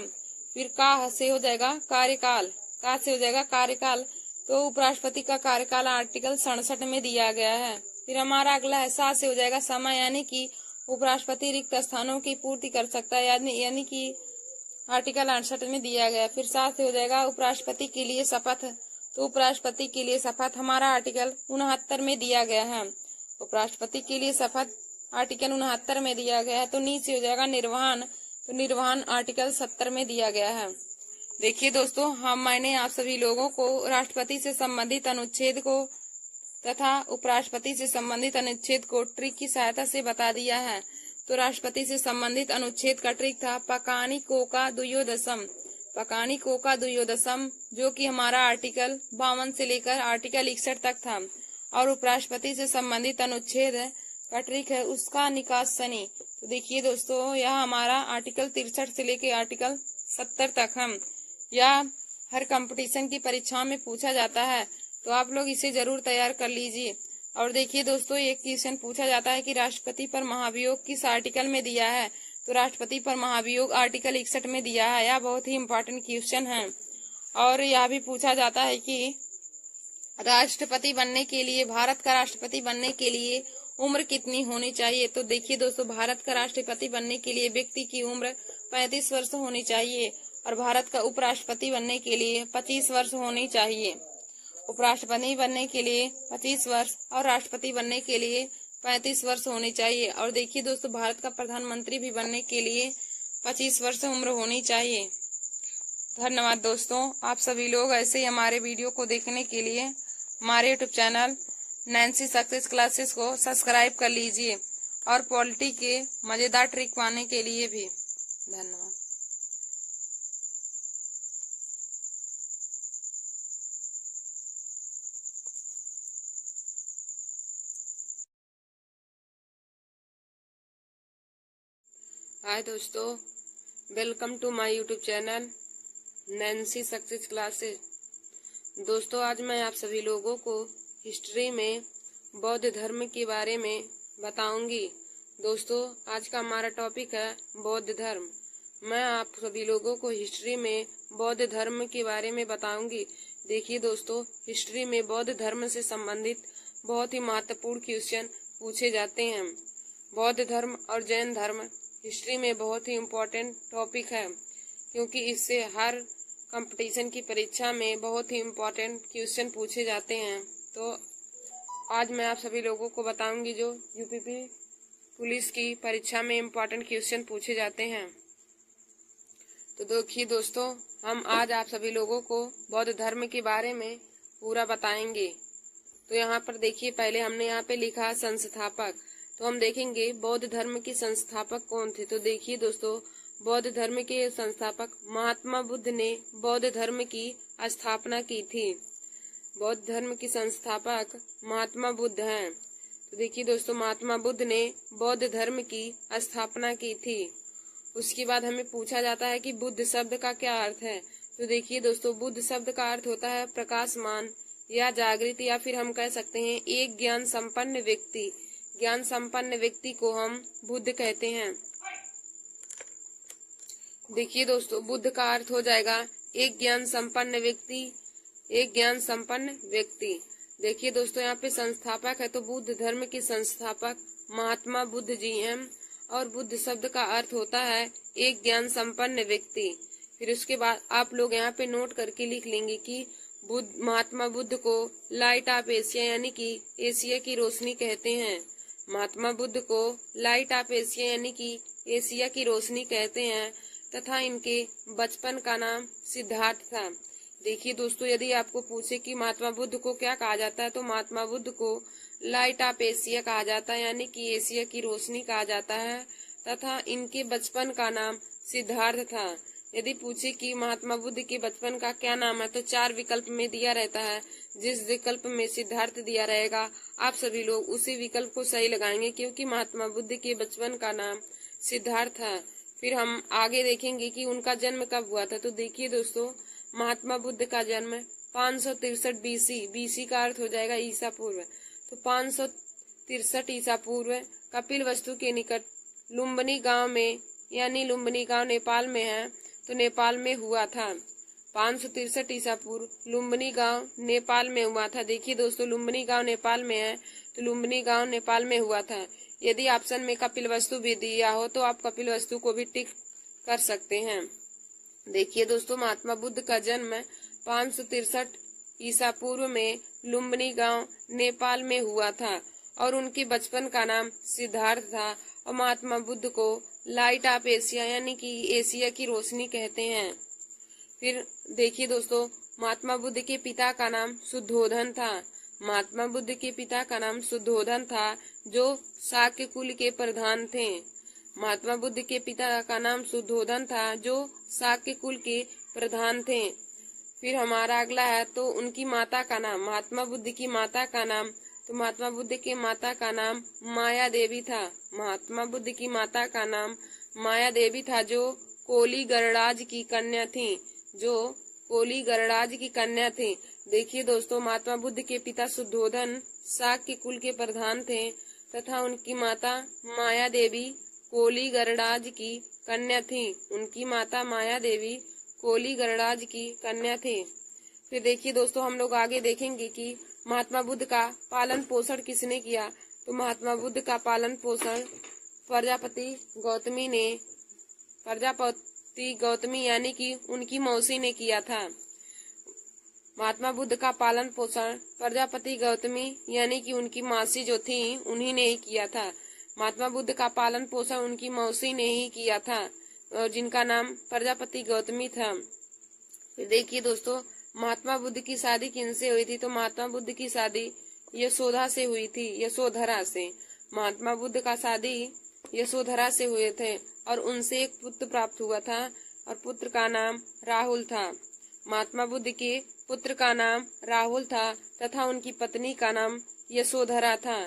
फिर का से हो जाएगा कार्यकाल, का से हो जाएगा कार्यकाल, तो उपराष्ट्रपति का कार्यकाल आर्टिकल 67 में दिया गया है। फिर हमारा अगला है सा से हो जाएगा समय, यानी कि उपराष्ट्रपति रिक्त स्थानों की पूर्ति कर सकता है, यानी कि आर्टिकल 68 में दिया गया। फिर सा से हो जाएगा उपराष्ट्रपति के लिए शपथ, तो उपराष्ट्रपति के लिए शपथ हमारा आर्टिकल 69 में दिया गया है। उपराष्ट्रपति के लिए शपथ आर्टिकल 69 में दिया गया है। तो नी से हो जाएगा निर्वहन, तो निर्वहन आर्टिकल 70 में दिया गया है। देखिए दोस्तों, मैंने आप सभी लोगों को राष्ट्रपति से संबंधित अनुच्छेद को तथा उपराष्ट्रपति से संबंधित अनुच्छेद को ट्रिक की सहायता से बता दिया है। तो राष्ट्रपति से संबंधित अनुच्छेद का ट्रिक था पकानी कोका द्वयोदशम, पकानी कोका द्वयोदशम, जो कि हमारा आर्टिकल 52 से लेकर आर्टिकल 61 तक था। और उपराष्ट्रपति से संबंधित अनुच्छेद का ट्रिक है उसका निकास सनी। तो देखिए दोस्तों, यह हमारा आर्टिकल 63 से लेकर आर्टिकल 70 तक हम यह हर कंपटीशन की परीक्षा में पूछा जाता है, तो आप लोग इसे जरूर तैयार कर लीजिए। और देखिए दोस्तों, एक क्वेश्चन पूछा जाता है कि राष्ट्रपति पर महाभियोग किस आर्टिकल में दिया है। तो राष्ट्रपति पर महाभियोग आर्टिकल 61 में दिया है। यह बहुत ही इम्पोर्टेंट क्वेश्चन है। और यह भी पूछा जाता है कि राष्ट्रपति बनने के लिए, भारत का राष्ट्रपति बनने के लिए उम्र कितनी होनी चाहिए। तो देखिए दोस्तों, भारत का राष्ट्रपति बनने के लिए व्यक्ति की उम्र 35 वर्ष होनी चाहिए और भारत का उपराष्ट्रपति बनने के लिए 25 वर्ष होनी चाहिए। उपराष्ट्रपति बनने के लिए 25 वर्ष और राष्ट्रपति बनने के लिए 35 वर्ष होनी चाहिए। और देखिए दोस्तों, भारत का प्रधानमंत्री भी बनने के लिए 25 वर्ष उम्र होनी चाहिए। धन्यवाद दोस्तों, आप सभी लोग ऐसे ही हमारे वीडियो को देखने के लिए हमारे YouTube channel Nancy success classes को सब्सक्राइब कर लीजिए और पॉलिटी के मजेदार ट्रिक पाने के लिए भी। धन्यवाद। हाय दोस्तों, welcome to my YouTube channel Nancy success classes. दोस्तों, आज मैं आप सभी लोगों को हिस्ट्री में बौद्ध धर्म के बारे में बताऊंगी। दोस्तों, आज का हमारा टॉपिक है बौद्ध धर्म। मैं आप सभी लोगों को हिस्ट्री में बौद्ध धर्म के बारे में बताऊंगी। देखिए दोस्तों, हिस्ट्री में बौद्ध धर्म से संबंधित बहुत ही महत्वपूर्ण क्वेश्चन पूछे जाते हैं। बौद्ध धर्म और जैन धर्म हिस्ट्री में बहुत ही इम्पोर्टेंट टॉपिक है, क्योंकि इससे हर कंपटीशन की परीक्षा में बहुत ही इम्पोर्टेंट क्वेश्चन पूछे जाते हैं। तो आज मैं आप सभी लोगों को बताऊंगी जो यूपीपी पुलिस की परीक्षा में इम्पोर्टेंट क्वेश्चन पूछे जाते हैं। तो देखिए दोस्तों, हम आज आप सभी लोगों को बौद्ध धर्म के बारे में पूरा बताएंगे। तो यहाँ पर देखिए, पहले हमने यहाँ पे लिखा संस्थापक। तो हम देखेंगे बौद्ध धर्म के संस्थापक कौन थे। तो देखिए दोस्तों, बौद्ध धर्म के संस्थापक महात्मा बुद्ध ने बौद्ध धर्म की स्थापना की थी। बौद्ध धर्म के संस्थापक महात्मा बुद्ध हैं। तो देखिए दोस्तों, महात्मा बुद्ध ने बौद्ध धर्म की स्थापना की थी। उसके बाद हमें पूछा जाता है कि बुद्ध शब्द का क्या अर्थ है। तो देखिए दोस्तों, बुद्ध शब्द का अर्थ होता है प्रकाशमान या जागृत, या फिर हम कह सकते हैं एक ज्ञान संपन्न व्यक्ति। ज्ञान संपन्न व्यक्ति को हम बुद्ध कहते हैं। देखिए दोस्तों, बुद्ध का अर्थ हो जाएगा एक ज्ञान संपन्न व्यक्ति, एक ज्ञान संपन्न व्यक्ति। देखिए दोस्तों, यहाँ पे संस्थापक है तो बुद्ध धर्म के संस्थापक महात्मा बुद्ध जी हैं और बुद्ध शब्द का अर्थ होता है एक ज्ञान संपन्न व्यक्ति। फिर उसके बाद आप लोग यहाँ पे नोट करके लिख लेंगे कि महात्मा बुद्ध को लाइट ऑफ एशिया यानी कि एशिया की रोशनी कहते हैं। महात्मा बुद्ध को लाइट ऑफ एशिया यानी कि एशिया की रोशनी कहते हैं तथा इनके बचपन का नाम सिद्धार्थ था। देखिए दोस्तों, यदि आपको पूछे कि महात्मा बुद्ध को क्या कहा जाता है, तो महात्मा बुद्ध को लाइट ऑफ एशिया कहा जाता है यानी कि एशिया की रोशनी कहा जाता है तथा इनके बचपन का नाम सिद्धार्थ था। यदि पूछे कि महात्मा बुद्ध के बचपन का क्या नाम है, तो 4 विकल्प में दिया रहता है। जिस विकल्प में सिद्धार्थ दिया रहेगा आप सभी लोग उसी विकल्प को सही लगाएंगे, क्योंकि महात्मा बुद्ध के बचपन का नाम सिद्धार्थ है। फिर हम आगे देखेंगे कि उनका जन्म कब हुआ था। तो देखिए दोस्तों, महात्मा बुद्ध का जन्म 563 बीसी का अर्थ हो जाएगा ईसा पूर्व। तो 563 ईसा पूर्व कपिल वस्तु के निकट लुम्बिनी गांव में, यानी लुम्बिनी गांव नेपाल में है, तो नेपाल में हुआ था। 563 ईसा पूर्व लुम्बिनी गांव नेपाल में हुआ था। देखिए दोस्तों, लुम्बिनी गांव नेपाल में है तो लुम्बिनी गांव नेपाल में हुआ था। यदि ऑप्शन में कपिल वस्तु भी दिया हो तो आप कपिल वस्तु को भी टिक कर सकते हैं। देखिए दोस्तों, महात्मा बुद्ध का जन्म 563 ईसा पूर्व में लुम्बिनी गांव नेपाल में हुआ था और उनके बचपन का नाम सिद्धार्थ था। और महात्मा बुद्ध को लाइट ऑफ एशिया यानी कि एशिया की रोशनी कहते हैं। फिर देखिए दोस्तों, महात्मा बुद्ध के पिता का नाम शुद्धोधन था। महात्मा बुद्ध के पिता का नाम शुद्धोधन था, जो शाक्य कुल के प्रधान थे। महात्मा बुद्ध के पिता का नाम शुद्धोधन था, जो शाक्य कुल के प्रधान थे। फिर हमारा अगला है तो उनकी माता का नाम, महात्मा बुद्ध की माता का नाम। तो महात्मा बुद्ध के माता का नाम माया देवी था। महात्मा बुद्ध की माता का नाम माया देवी था, जो कोली गणराज की कन्या थी, जो कोली गणराज की कन्या थी। देखिए दोस्तों, महात्मा बुद्ध के पिता शुद्धोधन शाक्य कुल के प्रधान थे तथा उनकी माता माया देवी कोली गरुड़ाज की कन्या थी। उनकी माता माया देवी कोली गरुड़ाज की कन्या थी। फिर देखिए दोस्तों, हम लोग आगे देखेंगे कि महात्मा बुद्ध का पालन पोषण किसने किया। तो महात्मा बुद्ध का पालन पोषण प्रजापति गौतमी यानी कि उनकी मौसी ने किया था। महात्मा बुद्ध का पालन पोषण प्रजापति गौतमी यानी कि उनकी मासी जो थी उन्हीं ने ही किया था। महात्मा बुद्ध का पालन पोषण उनकी मौसी ने ही किया था और जिनका नाम प्रजापति गौतमी था। फिर देखिए दोस्तों, महात्मा बुद्ध की शादी किनसे हुई थी। तो महात्मा बुद्ध की शादी यशोधा से हुई थी, यशोधरा से। महात्मा बुद्ध का शादी यशोधरा से हुए थे और उनसे एक पुत्र प्राप्त हुआ था और पुत्र का नाम राहुल था। महात्मा बुद्ध के पुत्र का नाम राहुल था तथा उनकी पत्नी का नाम यशोधरा था।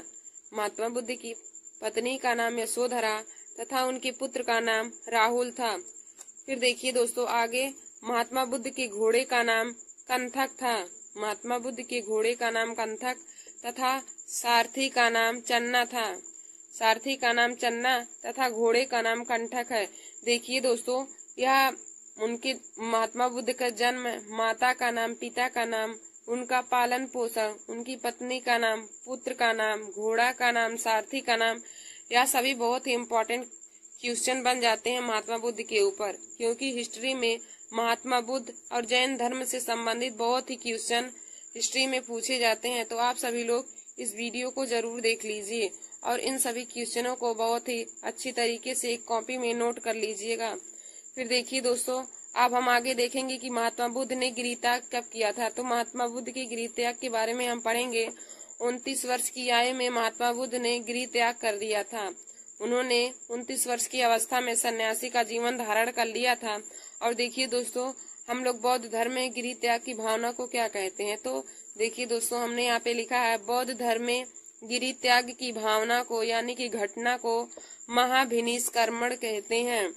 महात्मा बुद्ध की पत्नी का नाम यशोधरा तथा उनके पुत्र का नाम राहुल था। फिर देखिए दोस्तों आगे, महात्मा बुद्ध के घोड़े का नाम कंथक था। महात्मा बुद्ध के घोड़े का नाम कंथक तथा सारथी का नाम चन्ना था। सारथी का नाम चन्ना तथा घोड़े का नाम कंठक है। देखिए दोस्तों, यह उनके महात्मा बुद्ध का जन्म, माता का नाम, पिता का नाम, उनका पालन पोषण, उनकी पत्नी का नाम, पुत्र का नाम, घोड़ा का नाम, सारथी का नाम, यह सभी बहुत ही इम्पोर्टेंट क्वेश्चन बन जाते हैं महात्मा बुद्ध के ऊपर, क्योंकि हिस्ट्री में महात्मा बुद्ध और जैन धर्म से संबंधित बहुत ही क्वेश्चन हिस्ट्री में पूछे जाते हैं। तो आप सभी लोग इस वीडियो को जरूर देख लीजिए और इन सभी क्वेश्चनों को बहुत ही अच्छी तरीके से एक कॉपी में नोट कर लीजिएगा। फिर देखिए दोस्तों, अब हम आगे देखेंगे कि महात्मा बुद्ध ने गृह त्याग कब किया था। तो महात्मा बुद्ध के गृह त्याग के बारे में हम पढ़ेंगे। 29 वर्ष की आयु में महात्मा बुद्ध ने गृह त्याग कर दिया था। उन्होंने 29 वर्ष की अवस्था में सन्यासी का जीवन धारण कर लिया था। और देखिए दोस्तों, हम लोग बौद्ध धर्म में गृह त्याग की भावना को क्या कहते हैं। तो देखिए दोस्तों, हमने यहाँ पे लिखा है, बौद्ध धर्म में गृह त्याग की भावना को यानी कि घटना को महाभिनिष्कर्मण कहते हैं।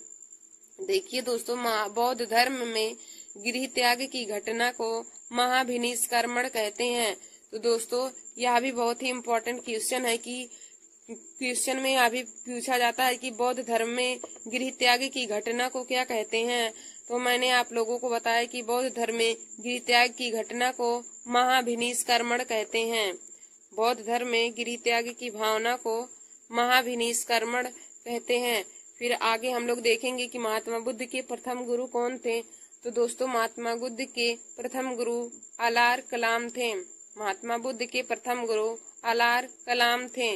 देखिए दोस्तों, बौद्ध धर्म में गृह त्याग की घटना को महाभिनिष्कर्मण कहते हैं। तो दोस्तों, यह भी बहुत ही इम्पोर्टेंट क्वेश्चन है कि क्वेश्चन में अभी पूछा जाता है कि बौद्ध धर्म में गृह त्याग की घटना को क्या कहते हैं। तो मैंने आप लोगों को बताया कि बौद्ध धर्म में गृह त्याग की घटना को महाभिनिष्कर्मण कहते हैं। बौद्ध धर्म में गृह त्याग की भावना को महाभिनिष्कर्मण कहते हैं। फिर आगे हम लोग देखेंगे कि महात्मा बुद्ध के प्रथम गुरु कौन थे। तो दोस्तों, महात्मा बुद्ध के प्रथम गुरु अलार कलाम थे। महात्मा बुद्ध के प्रथम गुरु अलार कलाम थे।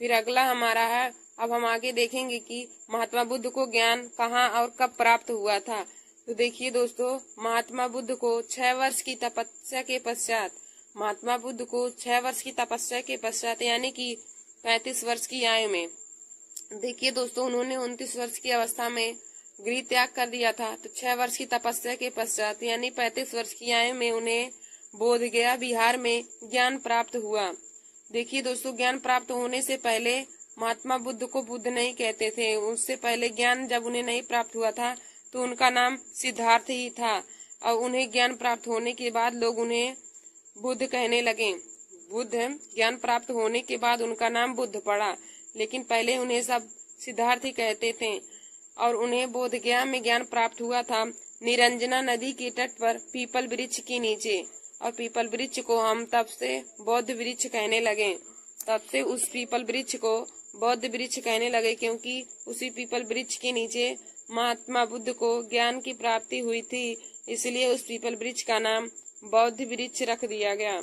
फिर अगला हमारा है, अब हम आगे देखेंगे कि महात्मा बुद्ध को ज्ञान कहाँ और कब प्राप्त हुआ था। तो देखिए दोस्तों, महात्मा बुद्ध को 6 वर्ष की तपस्या के पश्चात, महात्मा बुद्ध को 6 वर्ष की तपस्या के पश्चात यानी कि 35 वर्ष की आयु में, देखिए दोस्तों, उन्होंने 29 वर्ष की अवस्था में गृह त्याग कर दिया था। तो 6 वर्ष की तपस्या के पश्चात यानी 35 वर्ष की आयु में उन्हें बोधगया बिहार में ज्ञान प्राप्त हुआ। देखिए दोस्तों, ज्ञान प्राप्त होने से पहले महात्मा बुद्ध को बुद्ध नहीं कहते थे। उससे पहले ज्ञान जब उन्हें नहीं प्राप्त हुआ था तो उनका नाम सिद्धार्थ ही था और उन्हें ज्ञान प्राप्त होने के बाद लोग उन्हें बुद्ध कहने लगे। बुद्ध ज्ञान प्राप्त होने के बाद उनका नाम बुद्ध पड़ा, लेकिन पहले उन्हें सब सिद्धार्थ ही कहते थे। और उन्हें बोधगया में ज्ञान प्राप्त हुआ था निरंजना नदी के तट पर पीपल वृक्ष के नीचे। और पीपल वृक्ष को हम तब से बौद्ध वृक्ष कहने लगे। तब से उस पीपल वृक्ष को बौद्ध वृक्ष कहने लगे, क्योंकि उसी पीपल वृक्ष के नीचे महात्मा बुद्ध को ज्ञान की प्राप्ति हुई थी, इसलिए उस पीपल वृक्ष का नाम बौद्ध वृक्ष रख दिया गया।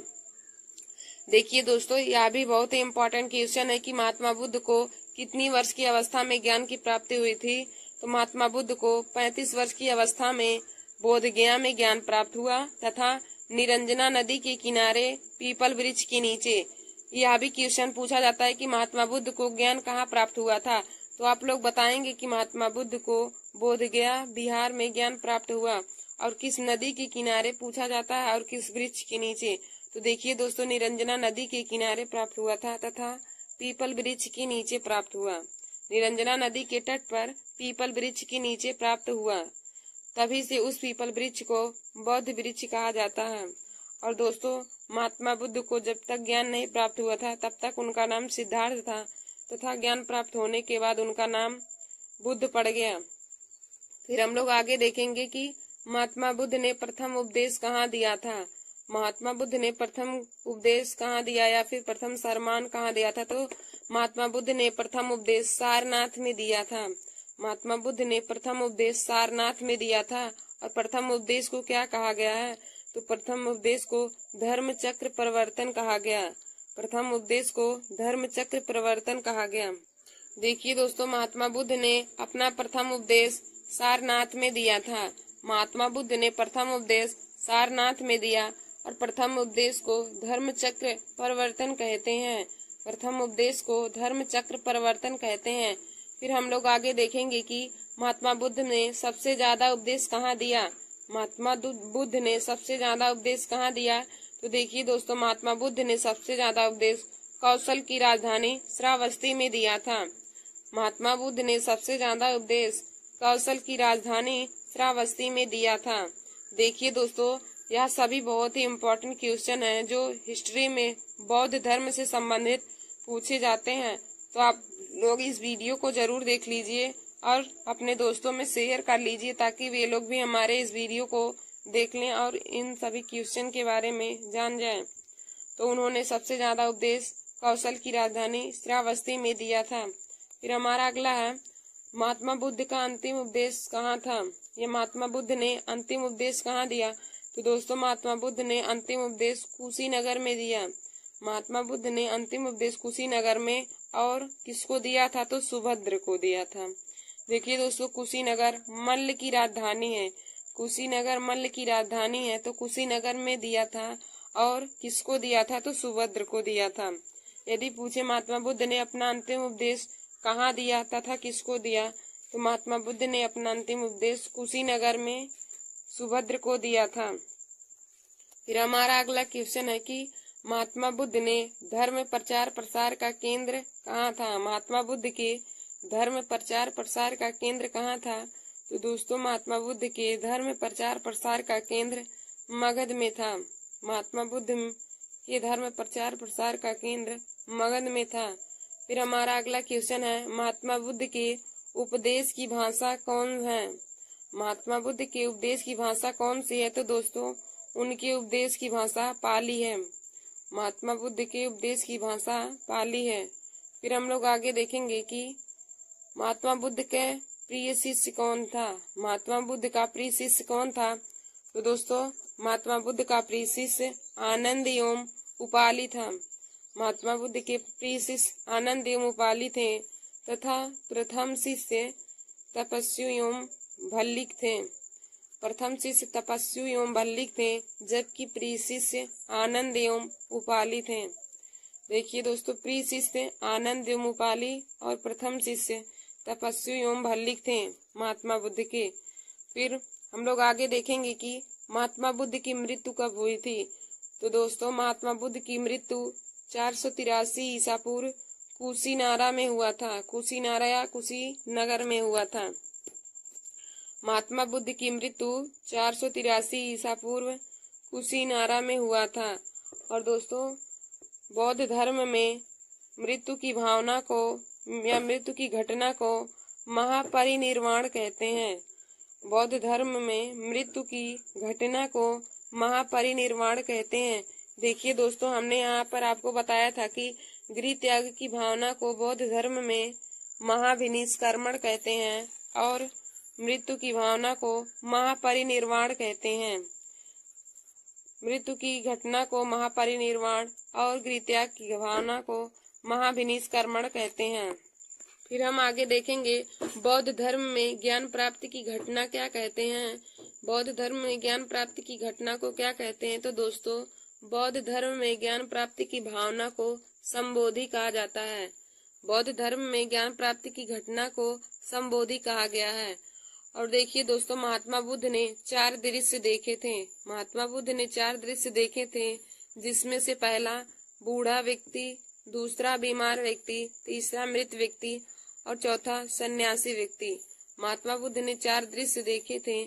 देखिए दोस्तों, यह भी बहुत ही इम्पोर्टेंट क्वेश्चन है कि महात्मा बुद्ध को कितनी वर्ष की अवस्था में ज्ञान की प्राप्ति हुई थी। तो महात्मा बुद्ध को 35 वर्ष की अवस्था में बोधगया में ज्ञान प्राप्त हुआ तथा निरंजना नदी के किनारे पीपल वृक्ष के नीचे। यह भी क्वेश्चन पूछा जाता है कि महात्मा बुद्ध को ज्ञान कहाँ प्राप्त हुआ था। तो आप लोग बताएंगे कि महात्मा बुद्ध को बोधगया बिहार में ज्ञान प्राप्त हुआ और किस नदी के किनारे पूछा जाता है और किस वृक्ष के नीचे। तो देखिए दोस्तों, निरंजना नदी के किनारे प्राप्त हुआ था तथा पीपल वृक्ष के नीचे प्राप्त हुआ। निरंजना नदी के तट पर पीपल वृक्ष के नीचे प्राप्त हुआ, तभी से उस पीपल वृक्ष को बौद्ध वृक्ष कहा जाता है। और दोस्तों, महात्मा बुद्ध को जब तक ज्ञान नहीं प्राप्त हुआ था तब तक उनका नाम सिद्धार्थ था। तथा ज्ञान प्राप्त होने के बाद उनका नाम बुद्ध पड़ गया। फिर हम लोग आगे देखेंगे कि महात्मा बुद्ध ने प्रथम उपदेश कहाँ दिया था। महात्मा बुद्ध ने प्रथम उपदेश कहाँ दिया या फिर प्रथम सरमान कहाँ दिया था, तो महात्मा बुद्ध ने प्रथम उपदेश सारनाथ में दिया था। महात्मा बुद्ध ने प्रथम उपदेश सारनाथ में दिया था। और प्रथम उपदेश को क्या कहा गया है, तो प्रथम उपदेश को धर्म चक्र प्रवर्तन कहा गया। प्रथम उपदेश को धर्म चक्र प्रवर्तन कहा गया। देखिए दोस्तों, महात्मा बुद्ध ने अपना प्रथम उपदेश सारनाथ में दिया था। महात्मा बुद्ध ने प्रथम उपदेश सारनाथ में दिया और प्रथम उपदेश को धर्म चक्र परिवर्तन कहते हैं। प्रथम उपदेश को धर्म चक्र परिवर्तन कहते हैं। फिर हम लोग आगे देखेंगे कि महात्मा बुद्ध ने सबसे ज्यादा उपदेश कहाँ दिया। महात्मा बुद्ध ने सबसे ज्यादा उपदेश कहाँ दिया, तो देखिए दोस्तों, महात्मा बुद्ध ने सबसे ज्यादा उपदेश कौशल की राजधानी श्रावस्ती में दिया था। महात्मा बुद्ध ने सबसे ज्यादा उपदेश कौशल की राजधानी श्रावस्ती में दिया था। देखिए दोस्तों, यह सभी बहुत ही इम्पोर्टेंट क्वेश्चन हैं जो हिस्ट्री में बौद्ध धर्म से संबंधित पूछे जाते हैं। तो आप लोग इस वीडियो को जरूर देख लीजिए और अपने दोस्तों में शेयर कर लीजिए ताकि वे लोग भी हमारे इस वीडियो को देख लें और इन सभी क्वेश्चन के बारे में जान जाएं। तो उन्होंने सबसे ज्यादा उपदेश कौशल की राजधानी श्रावस्ती में दिया था। फिर हमारा अगला है, महात्मा बुद्ध का अंतिम उपदेश कहाँ था। ये महात्मा बुद्ध ने अंतिम उपदेश कहाँ दिया, तो दोस्तों महात्मा बुद्ध ने अंतिम उपदेश कुशीनगर में दिया। महात्मा बुद्ध ने अंतिम उपदेश कुशीनगर में और किसको दिया था, तो सुभद्र को दिया था। देखिए दोस्तों, कुशीनगर मल्ल की राजधानी है। कुशीनगर मल्ल की राजधानी है, तो कुशीनगर में दिया था और किसको दिया था, तो सुभद्र को दिया था। यदि पूछे महात्मा बुद्ध ने अपना अंतिम उपदेश कहाँ दिया तथा किसको दिया, तो महात्मा बुद्ध ने अपना अंतिम उपदेश कुशीनगर में सुभद्र को दिया था। फिर हमारा अगला क्वेश्चन है कि महात्मा बुद्ध ने धर्म प्रचार प्रसार का केंद्र कहाँ था। महात्मा बुद्ध के धर्म प्रचार प्रसार का केंद्र कहाँ था, तो दोस्तों महात्मा बुद्ध के धर्म प्रचार प्रसार का केंद्र मगध में था। महात्मा बुद्ध के धर्म प्रचार प्रसार का केंद्र मगध में था। फिर हमारा अगला क्वेश्चन है, महात्मा बुद्ध के उपदेश की भाषा कौन है। महात्मा बुद्ध के उपदेश की भाषा कौन सी है, तो दोस्तों उनके उपदेश की भाषा पाली है। महात्मा बुद्ध के उपदेश की भाषा पाली है। फिर हम लोग आगे देखेंगे कि महात्मा बुद्ध के प्रिय शिष्य कौन था। महात्मा बुद्ध का प्रिय शिष्य कौन था, तो दोस्तों महात्मा बुद्ध का प्रिय शिष्य आनंद एवं उपाली था। महात्मा बुद्ध के प्रिय शिष्य आनंद एवं उपाली थे तथा प्रथम शिष्य तपस्वी एवं भल्लिक थे। प्रथम शिष्य तपस्वी एवं भल्लिक थे, जबकि प्रिय शिष्य आनंद एवं उपाली थे। देखिए दोस्तों, प्रिय शिष्य आनंद एवं उपाली और प्रथम शिष्य तपस्वी एवं भल्लिक थे महात्मा बुद्ध के। फिर हम लोग आगे देखेंगे कि महात्मा बुद्ध की मृत्यु कब हुई थी, तो दोस्तों महात्मा बुद्ध की मृत्यु 483 ईसा पूर्व कुशीनारा में हुआ था। कुशीनारा या कुशीनगर में हुआ था। महात्मा बुद्ध की मृत्यु 483 ईसा पूर्व कुशीनारा में हुआ था। और दोस्तों बौद्ध धर्म में मृत्यु की भावना को या मृत्यु की घटना को महापरिनिर्वाण कहते हैं। बौद्ध धर्म में मृत्यु की घटना को महापरिनिर्वाण कहते हैं। देखिए दोस्तों, हमने यहाँ पर आपको बताया था कि गृह त्याग की भावना को बौद्ध धर्म में महाविनिष्कर्मण कहते हैं और मृत्यु की भावना को महापरिनिर्वाण कहते हैं। मृत्यु की घटना को महापरिनिर्वाण और गृह त्याग की भावना को महाविनिष्कर्मण कहते हैं। फिर हम आगे देखेंगे बौद्ध धर्म में ज्ञान प्राप्ति की घटना क्या कहते हैं। बौद्ध धर्म में ज्ञान प्राप्ति की घटना को क्या कहते हैं, तो दोस्तों बौद्ध धर्म में ज्ञान प्राप्ति की भावना को संबोधि कहा जाता है। बौद्ध धर्म में ज्ञान प्राप्ति की घटना को संबोधि कहा गया है। और देखिए दोस्तों, महात्मा बुद्ध ने 4 दृश्य देखे थे। महात्मा बुद्ध ने 4 दृश्य देखे थे, जिसमें से पहला बूढ़ा व्यक्ति, दूसरा बीमार व्यक्ति, तीसरा मृत व्यक्ति और चौथा सन्यासी व्यक्ति। महात्मा बुद्ध ने 4 दृश्य देखे थे,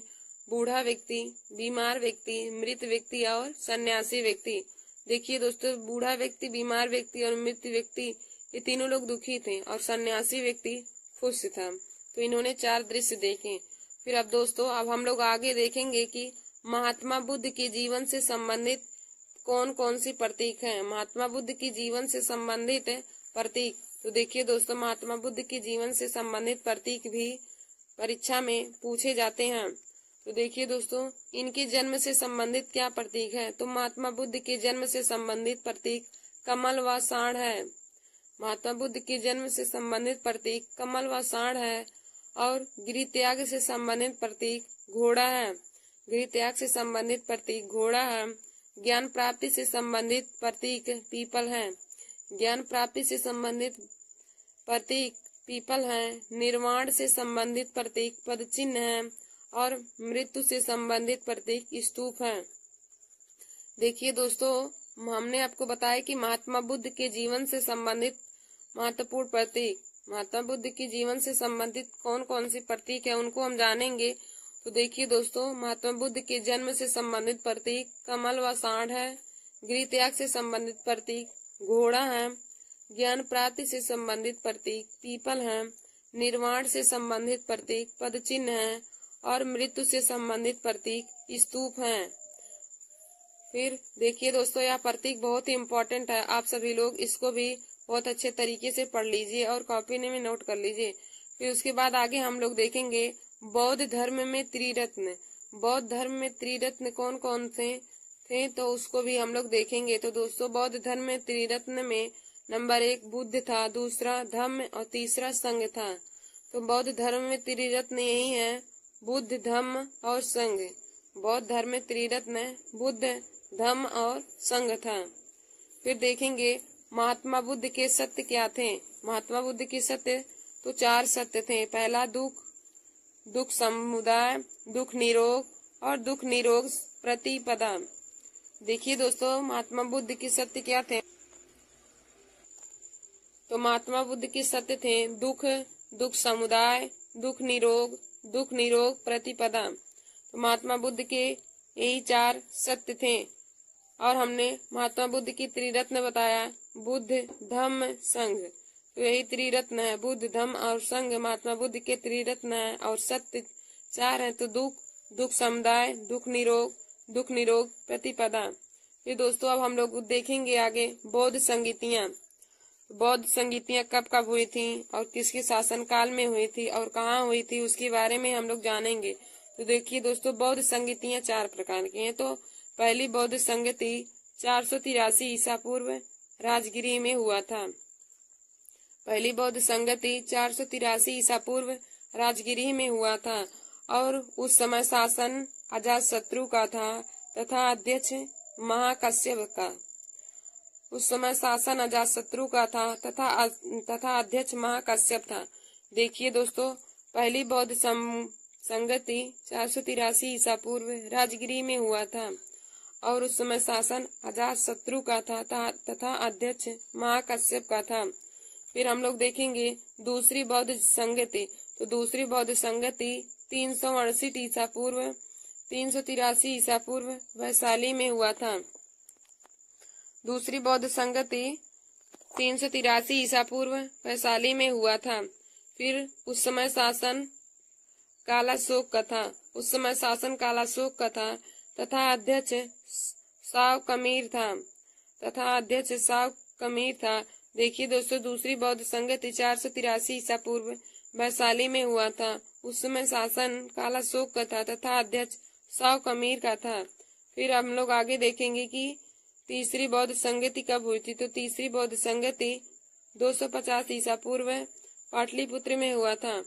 बूढ़ा व्यक्ति, बीमार व्यक्ति, मृत व्यक्ति और सन्यासी व्यक्ति। देखिए दोस्तों, बूढ़ा व्यक्ति, बीमार व्यक्ति और मृत व्यक्ति ये तीनों लोग दुखी थे और सन्यासी व्यक्ति खुश था। तो इन्होंने 4 दृश्य देखे। फिर अब दोस्तों अब हम लोग आगे देखेंगे कि महात्मा बुद्ध के जीवन से संबंधित कौन कौन सी प्रतीक हैं। महात्मा बुद्ध की जीवन से संबंधित प्रतीक, तो देखिए दोस्तों, महात्मा बुद्ध के जीवन से संबंधित प्रतीक भी परीक्षा में पूछे जाते हैं। तो देखिए दोस्तों, इनके जन्म से संबंधित क्या प्रतीक है। तो महात्मा बुद्ध के जन्म से संबंधित प्रतीक कमल व सांड है। महात्मा बुद्ध के जन्म से संबंधित प्रतीक कमल व सांड है। और गृह त्याग से संबंधित प्रतीक घोड़ा है। गृह त्याग से संबंधित प्रतीक घोड़ा है। ज्ञान प्राप्ति से संबंधित प्रतीक पीपल है। ज्ञान प्राप्ति से संबंधित प्रतीक पीपल है। निर्वाण से संबंधित प्रतीक पद चिन्ह है। और मृत्यु से संबंधित प्रतीक स्तूप है। देखिए दोस्तों, हमने आपको बताया कि महात्मा बुद्ध के जीवन से संबंधित महत्वपूर्ण प्रतीक, महात्मा बुद्ध के जीवन से संबंधित कौन कौन सी प्रतीक है उनको हम जानेंगे। तो देखिए दोस्तों, महात्मा बुद्ध के जन्म से संबंधित प्रतीक कमल व सांड है। गृह त्याग से संबंधित प्रतीक घोड़ा है। ज्ञान प्राप्ति से संबंधित प्रतीक पीपल है। निर्वाण से संबंधित प्रतीक पद चिन्ह है। और मृत्यु से संबंधित प्रतीक स्तूप है। फिर देखिए दोस्तों, यह प्रतीक बहुत ही इम्पोर्टेंट है। आप सभी लोग इसको भी बहुत अच्छे तरीके से पढ़ लीजिए और कॉपी में नोट कर लीजिए। फिर उसके बाद आगे हम लोग देखेंगे बौद्ध धर्म में त्रिरत्न। बौद्ध धर्म में त्रिरत्न कौन कौन से थे तो उसको भी हम लोग देखेंगे। तो दोस्तों, बौद्ध धर्म में त्रिरत्न में नंबर 1 बुद्ध था, दूसरा धम्म और तीसरा संघ था। तो बौद्ध धर्म में त्रिरत्न यही है, बुद्ध धम्म और संघ। बौद्ध धर्म में त्रिरत्न बुद्ध धम्म और संघ था। फिर देखेंगे महात्मा बुद्ध के सत्य क्या थे। महात्मा बुद्ध के सत्य तो 4 सत्य थे। पहला दुख समुदाय, दुख निरोग और दुख निरोग प्रतिपदा। देखिए दोस्तों, महात्मा बुद्ध के सत्य क्या थे। तो महात्मा बुद्ध के सत्य थे दुख समुदाय, दुख निरोग प्रतिपदा। तो महात्मा बुद्ध के यही 4 सत्य थे। और हमने महात्मा बुद्ध की त्रिरत्न बताया, बुद्ध धम्म संघ। तो यही त्रिरत्न है, बुद्ध धम्म और संघ महात्मा बुद्ध के त्रिरत्न है। और सत्य 4 है, तो दुख समुदाय, दुख निरोग प्रतिपदा। ये दोस्तों, अब हम लोग देखेंगे आगे बौद्ध संगीतियां। बौद्ध संगीतियां कब कब हुई थी और किसके शासन काल में हुई थी और कहाँ हुई थी उसके बारे में हम लोग जानेंगे। तो देखिए दोस्तों, बौद्ध संगीतियां 4 प्रकार की हैं। तो पहली बौद्ध संगति 483 ईसा पूर्व राजगिरी में हुआ था। पहली बौद्ध संगति 483 ईसा पूर्व राजगिरी में हुआ था। और उस समय शासन अजातशत्रु का था तथा अध्यक्ष महाकश्यप का। उस समय शासन अजातशत्रु का था तथा अध्यक्ष महाकश्यप था। देखिए दोस्तों, पहली बौद्ध संगति 483 ईसा पूर्व राजगिरी में हुआ था। और उस समय शासन अजातशत्रु का था तथा अध्यक्ष महाकश्यप का था। फिर हम लोग देखेंगे दूसरी बौद्ध संगति। तो दूसरी बौद्ध संगति 368 ईसा पूर्व 383 ईसा पूर्व वैशाली में हुआ था। दूसरी बौद्ध संगति 383 ईसा पूर्व वैशाली में हुआ था। फिर उस समय शासन कालाशोक का था। उस समय शासन कालाशोक का था तथा अध्यक्ष साव कमीर था। देखिए दोस्तों, दूसरी बौद्ध संगति 483 ईसा पूर्व वैशाली में हुआ था। उस समय शासन कालाशोक का था तथा अध्यक्ष साव कमीर का था। फिर हम लोग आगे देखेंगे कि तीसरी बौद्ध संगति कब हुई थी। तो तीसरी बौद्ध संगति 250 ईसा पूर्व पाटलिपुत्र में हुआ था।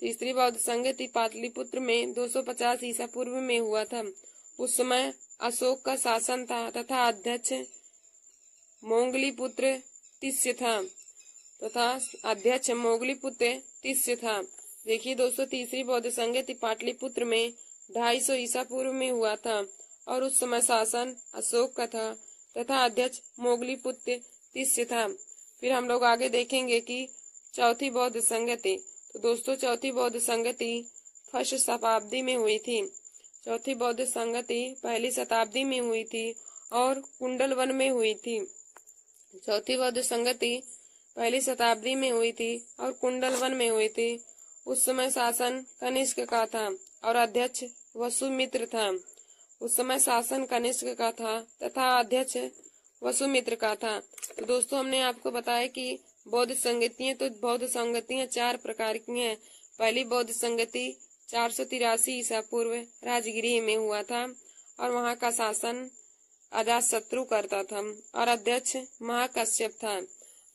तीसरी बौद्ध संगति पाटलिपुत्र में 250 ईसा पूर्व में हुआ था। उस समय अशोक का शासन था तथा अध्यक्ष मोगलीपुत्र तिस्य था। देखिए दोस्तों, तीसरी बौद्ध संगति पाटलिपुत्र में 250 ईसा पूर्व में हुआ था। और उस समय शासन अशोक का था तथा अध्यक्ष मोगलीपुत्र तिस्य था। फिर हम लोग आगे देखेंगे कि चौथी बौद्ध संगति। तो दोस्तों, चौथी बौद्ध संगति 1st शताब्दी में हुई थी। चौथी बौद्ध संगति 1ली शताब्दी में हुई थी और कुंडल वन में हुई थी। चौथी बौद्ध संगति पहली शताब्दी में हुई थी और कुंडलवन में हुई थी। उस समय शासन कनिष्क का था और अध्यक्ष वसुमित्र था। उस समय शासन कनिष्क का था तथा अध्यक्ष वसुमित्र का था। तो दोस्तों हमने आपको बताया कि बौद्ध संगतियां, तो बौद्ध संगतियां 4 प्रकार की हैं। पहली बौद्ध संगति 483 ईसा पूर्व राजगृह में हुआ था और वहां का शासन अजातशत्रु करता था और अध्यक्ष महाकश्यप था।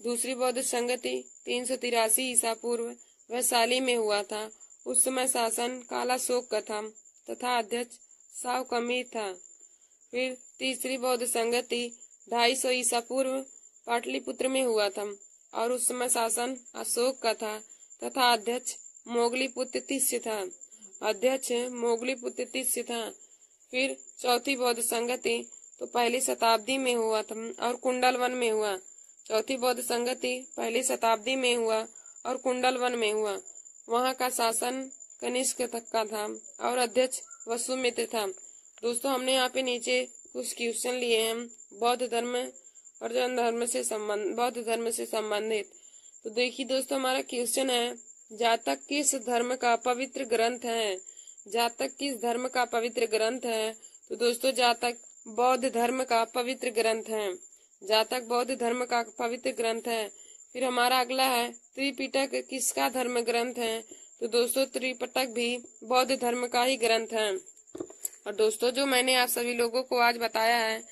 दूसरी बौद्ध संगति 383 ईसा पूर्व वैशाली में हुआ था। उस समय शासन कालाशोक का था तथा अध्यक्ष सावकमीर था। फिर तीसरी बौद्ध संगति 250 ईसा पूर्व पाटलिपुत्र में हुआ था और उस समय शासन अशोक का था तथा अध्यक्ष मोगलीपुत्र तिस्य था। फिर चौथी बौद्ध संगति तो पहली शताब्दी में हुआ था और कुंडलवन में हुआ। चौथी बौद्ध संगति पहली शताब्दी में हुआ और कुंडलवन में हुआ। वहां का शासन कनिष्क का था और अध्यक्ष वसुमित्र था। दोस्तों हमने यहाँ पे नीचे कुछ क्वेश्चन लिए हैं बौद्ध धर्म और जैन धर्म से संबंधित। तो देखिए दोस्तों हमारा क्वेश्चन है, जातक किस धर्म का पवित्र ग्रंथ है? जातक किस धर्म का पवित्र ग्रंथ है? तो दोस्तों जातक बौद्ध धर्म का पवित्र ग्रंथ है। जातक बौद्ध धर्म का पवित्र ग्रंथ है। फिर हमारा अगला है, त्रिपिटक किसका धर्म ग्रंथ है? तो दोस्तों त्रिपिटक भी बौद्ध धर्म का ही ग्रंथ है। और दोस्तों जो मैंने आप सभी लोगों को आज बताया है,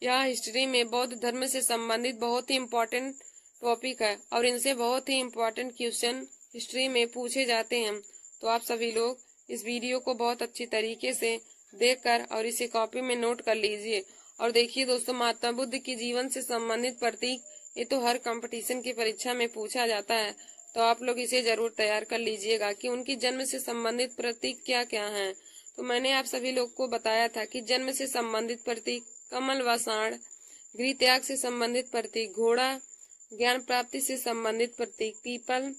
यह हिस्ट्री में बौद्ध धर्म से संबंधित बहुत ही इम्पोर्टेंट टॉपिक है और इनसे बहुत ही इम्पोर्टेंट क्वेश्चन हिस्ट्री में पूछे जाते हैं। तो आप सभी लोग इस वीडियो को बहुत अच्छी तरीके से देखकर और इसे कॉपी में नोट कर लीजिए। और देखिए दोस्तों महात्मा बुद्ध के जीवन से संबंधित प्रतीक ये तो हर कंपटीशन की परीक्षा में पूछा जाता है, तो आप लोग इसे जरूर तैयार कर लीजिएगा कि उनकी जन्म से संबंधित प्रतीक क्या क्या हैं। तो मैंने आप सभी लोग को बताया था कि जन्म से संबंधित प्रतीक कमल व साढ़, गृह त्याग से संबंधित प्रतीक घोड़ा, ज्ञान प्राप्ति से संबंधित प्रतीक पीपल,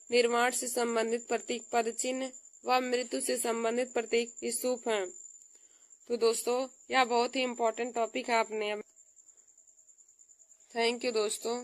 निर्माण से संबंधित प्रतीक पद चिन्ह व मृत्यु से संबंधित प्रतीक स्तूप हैं। तो दोस्तों यह बहुत ही इम्पोर्टेंट टॉपिक है आपने। थैंक यू दोस्तों।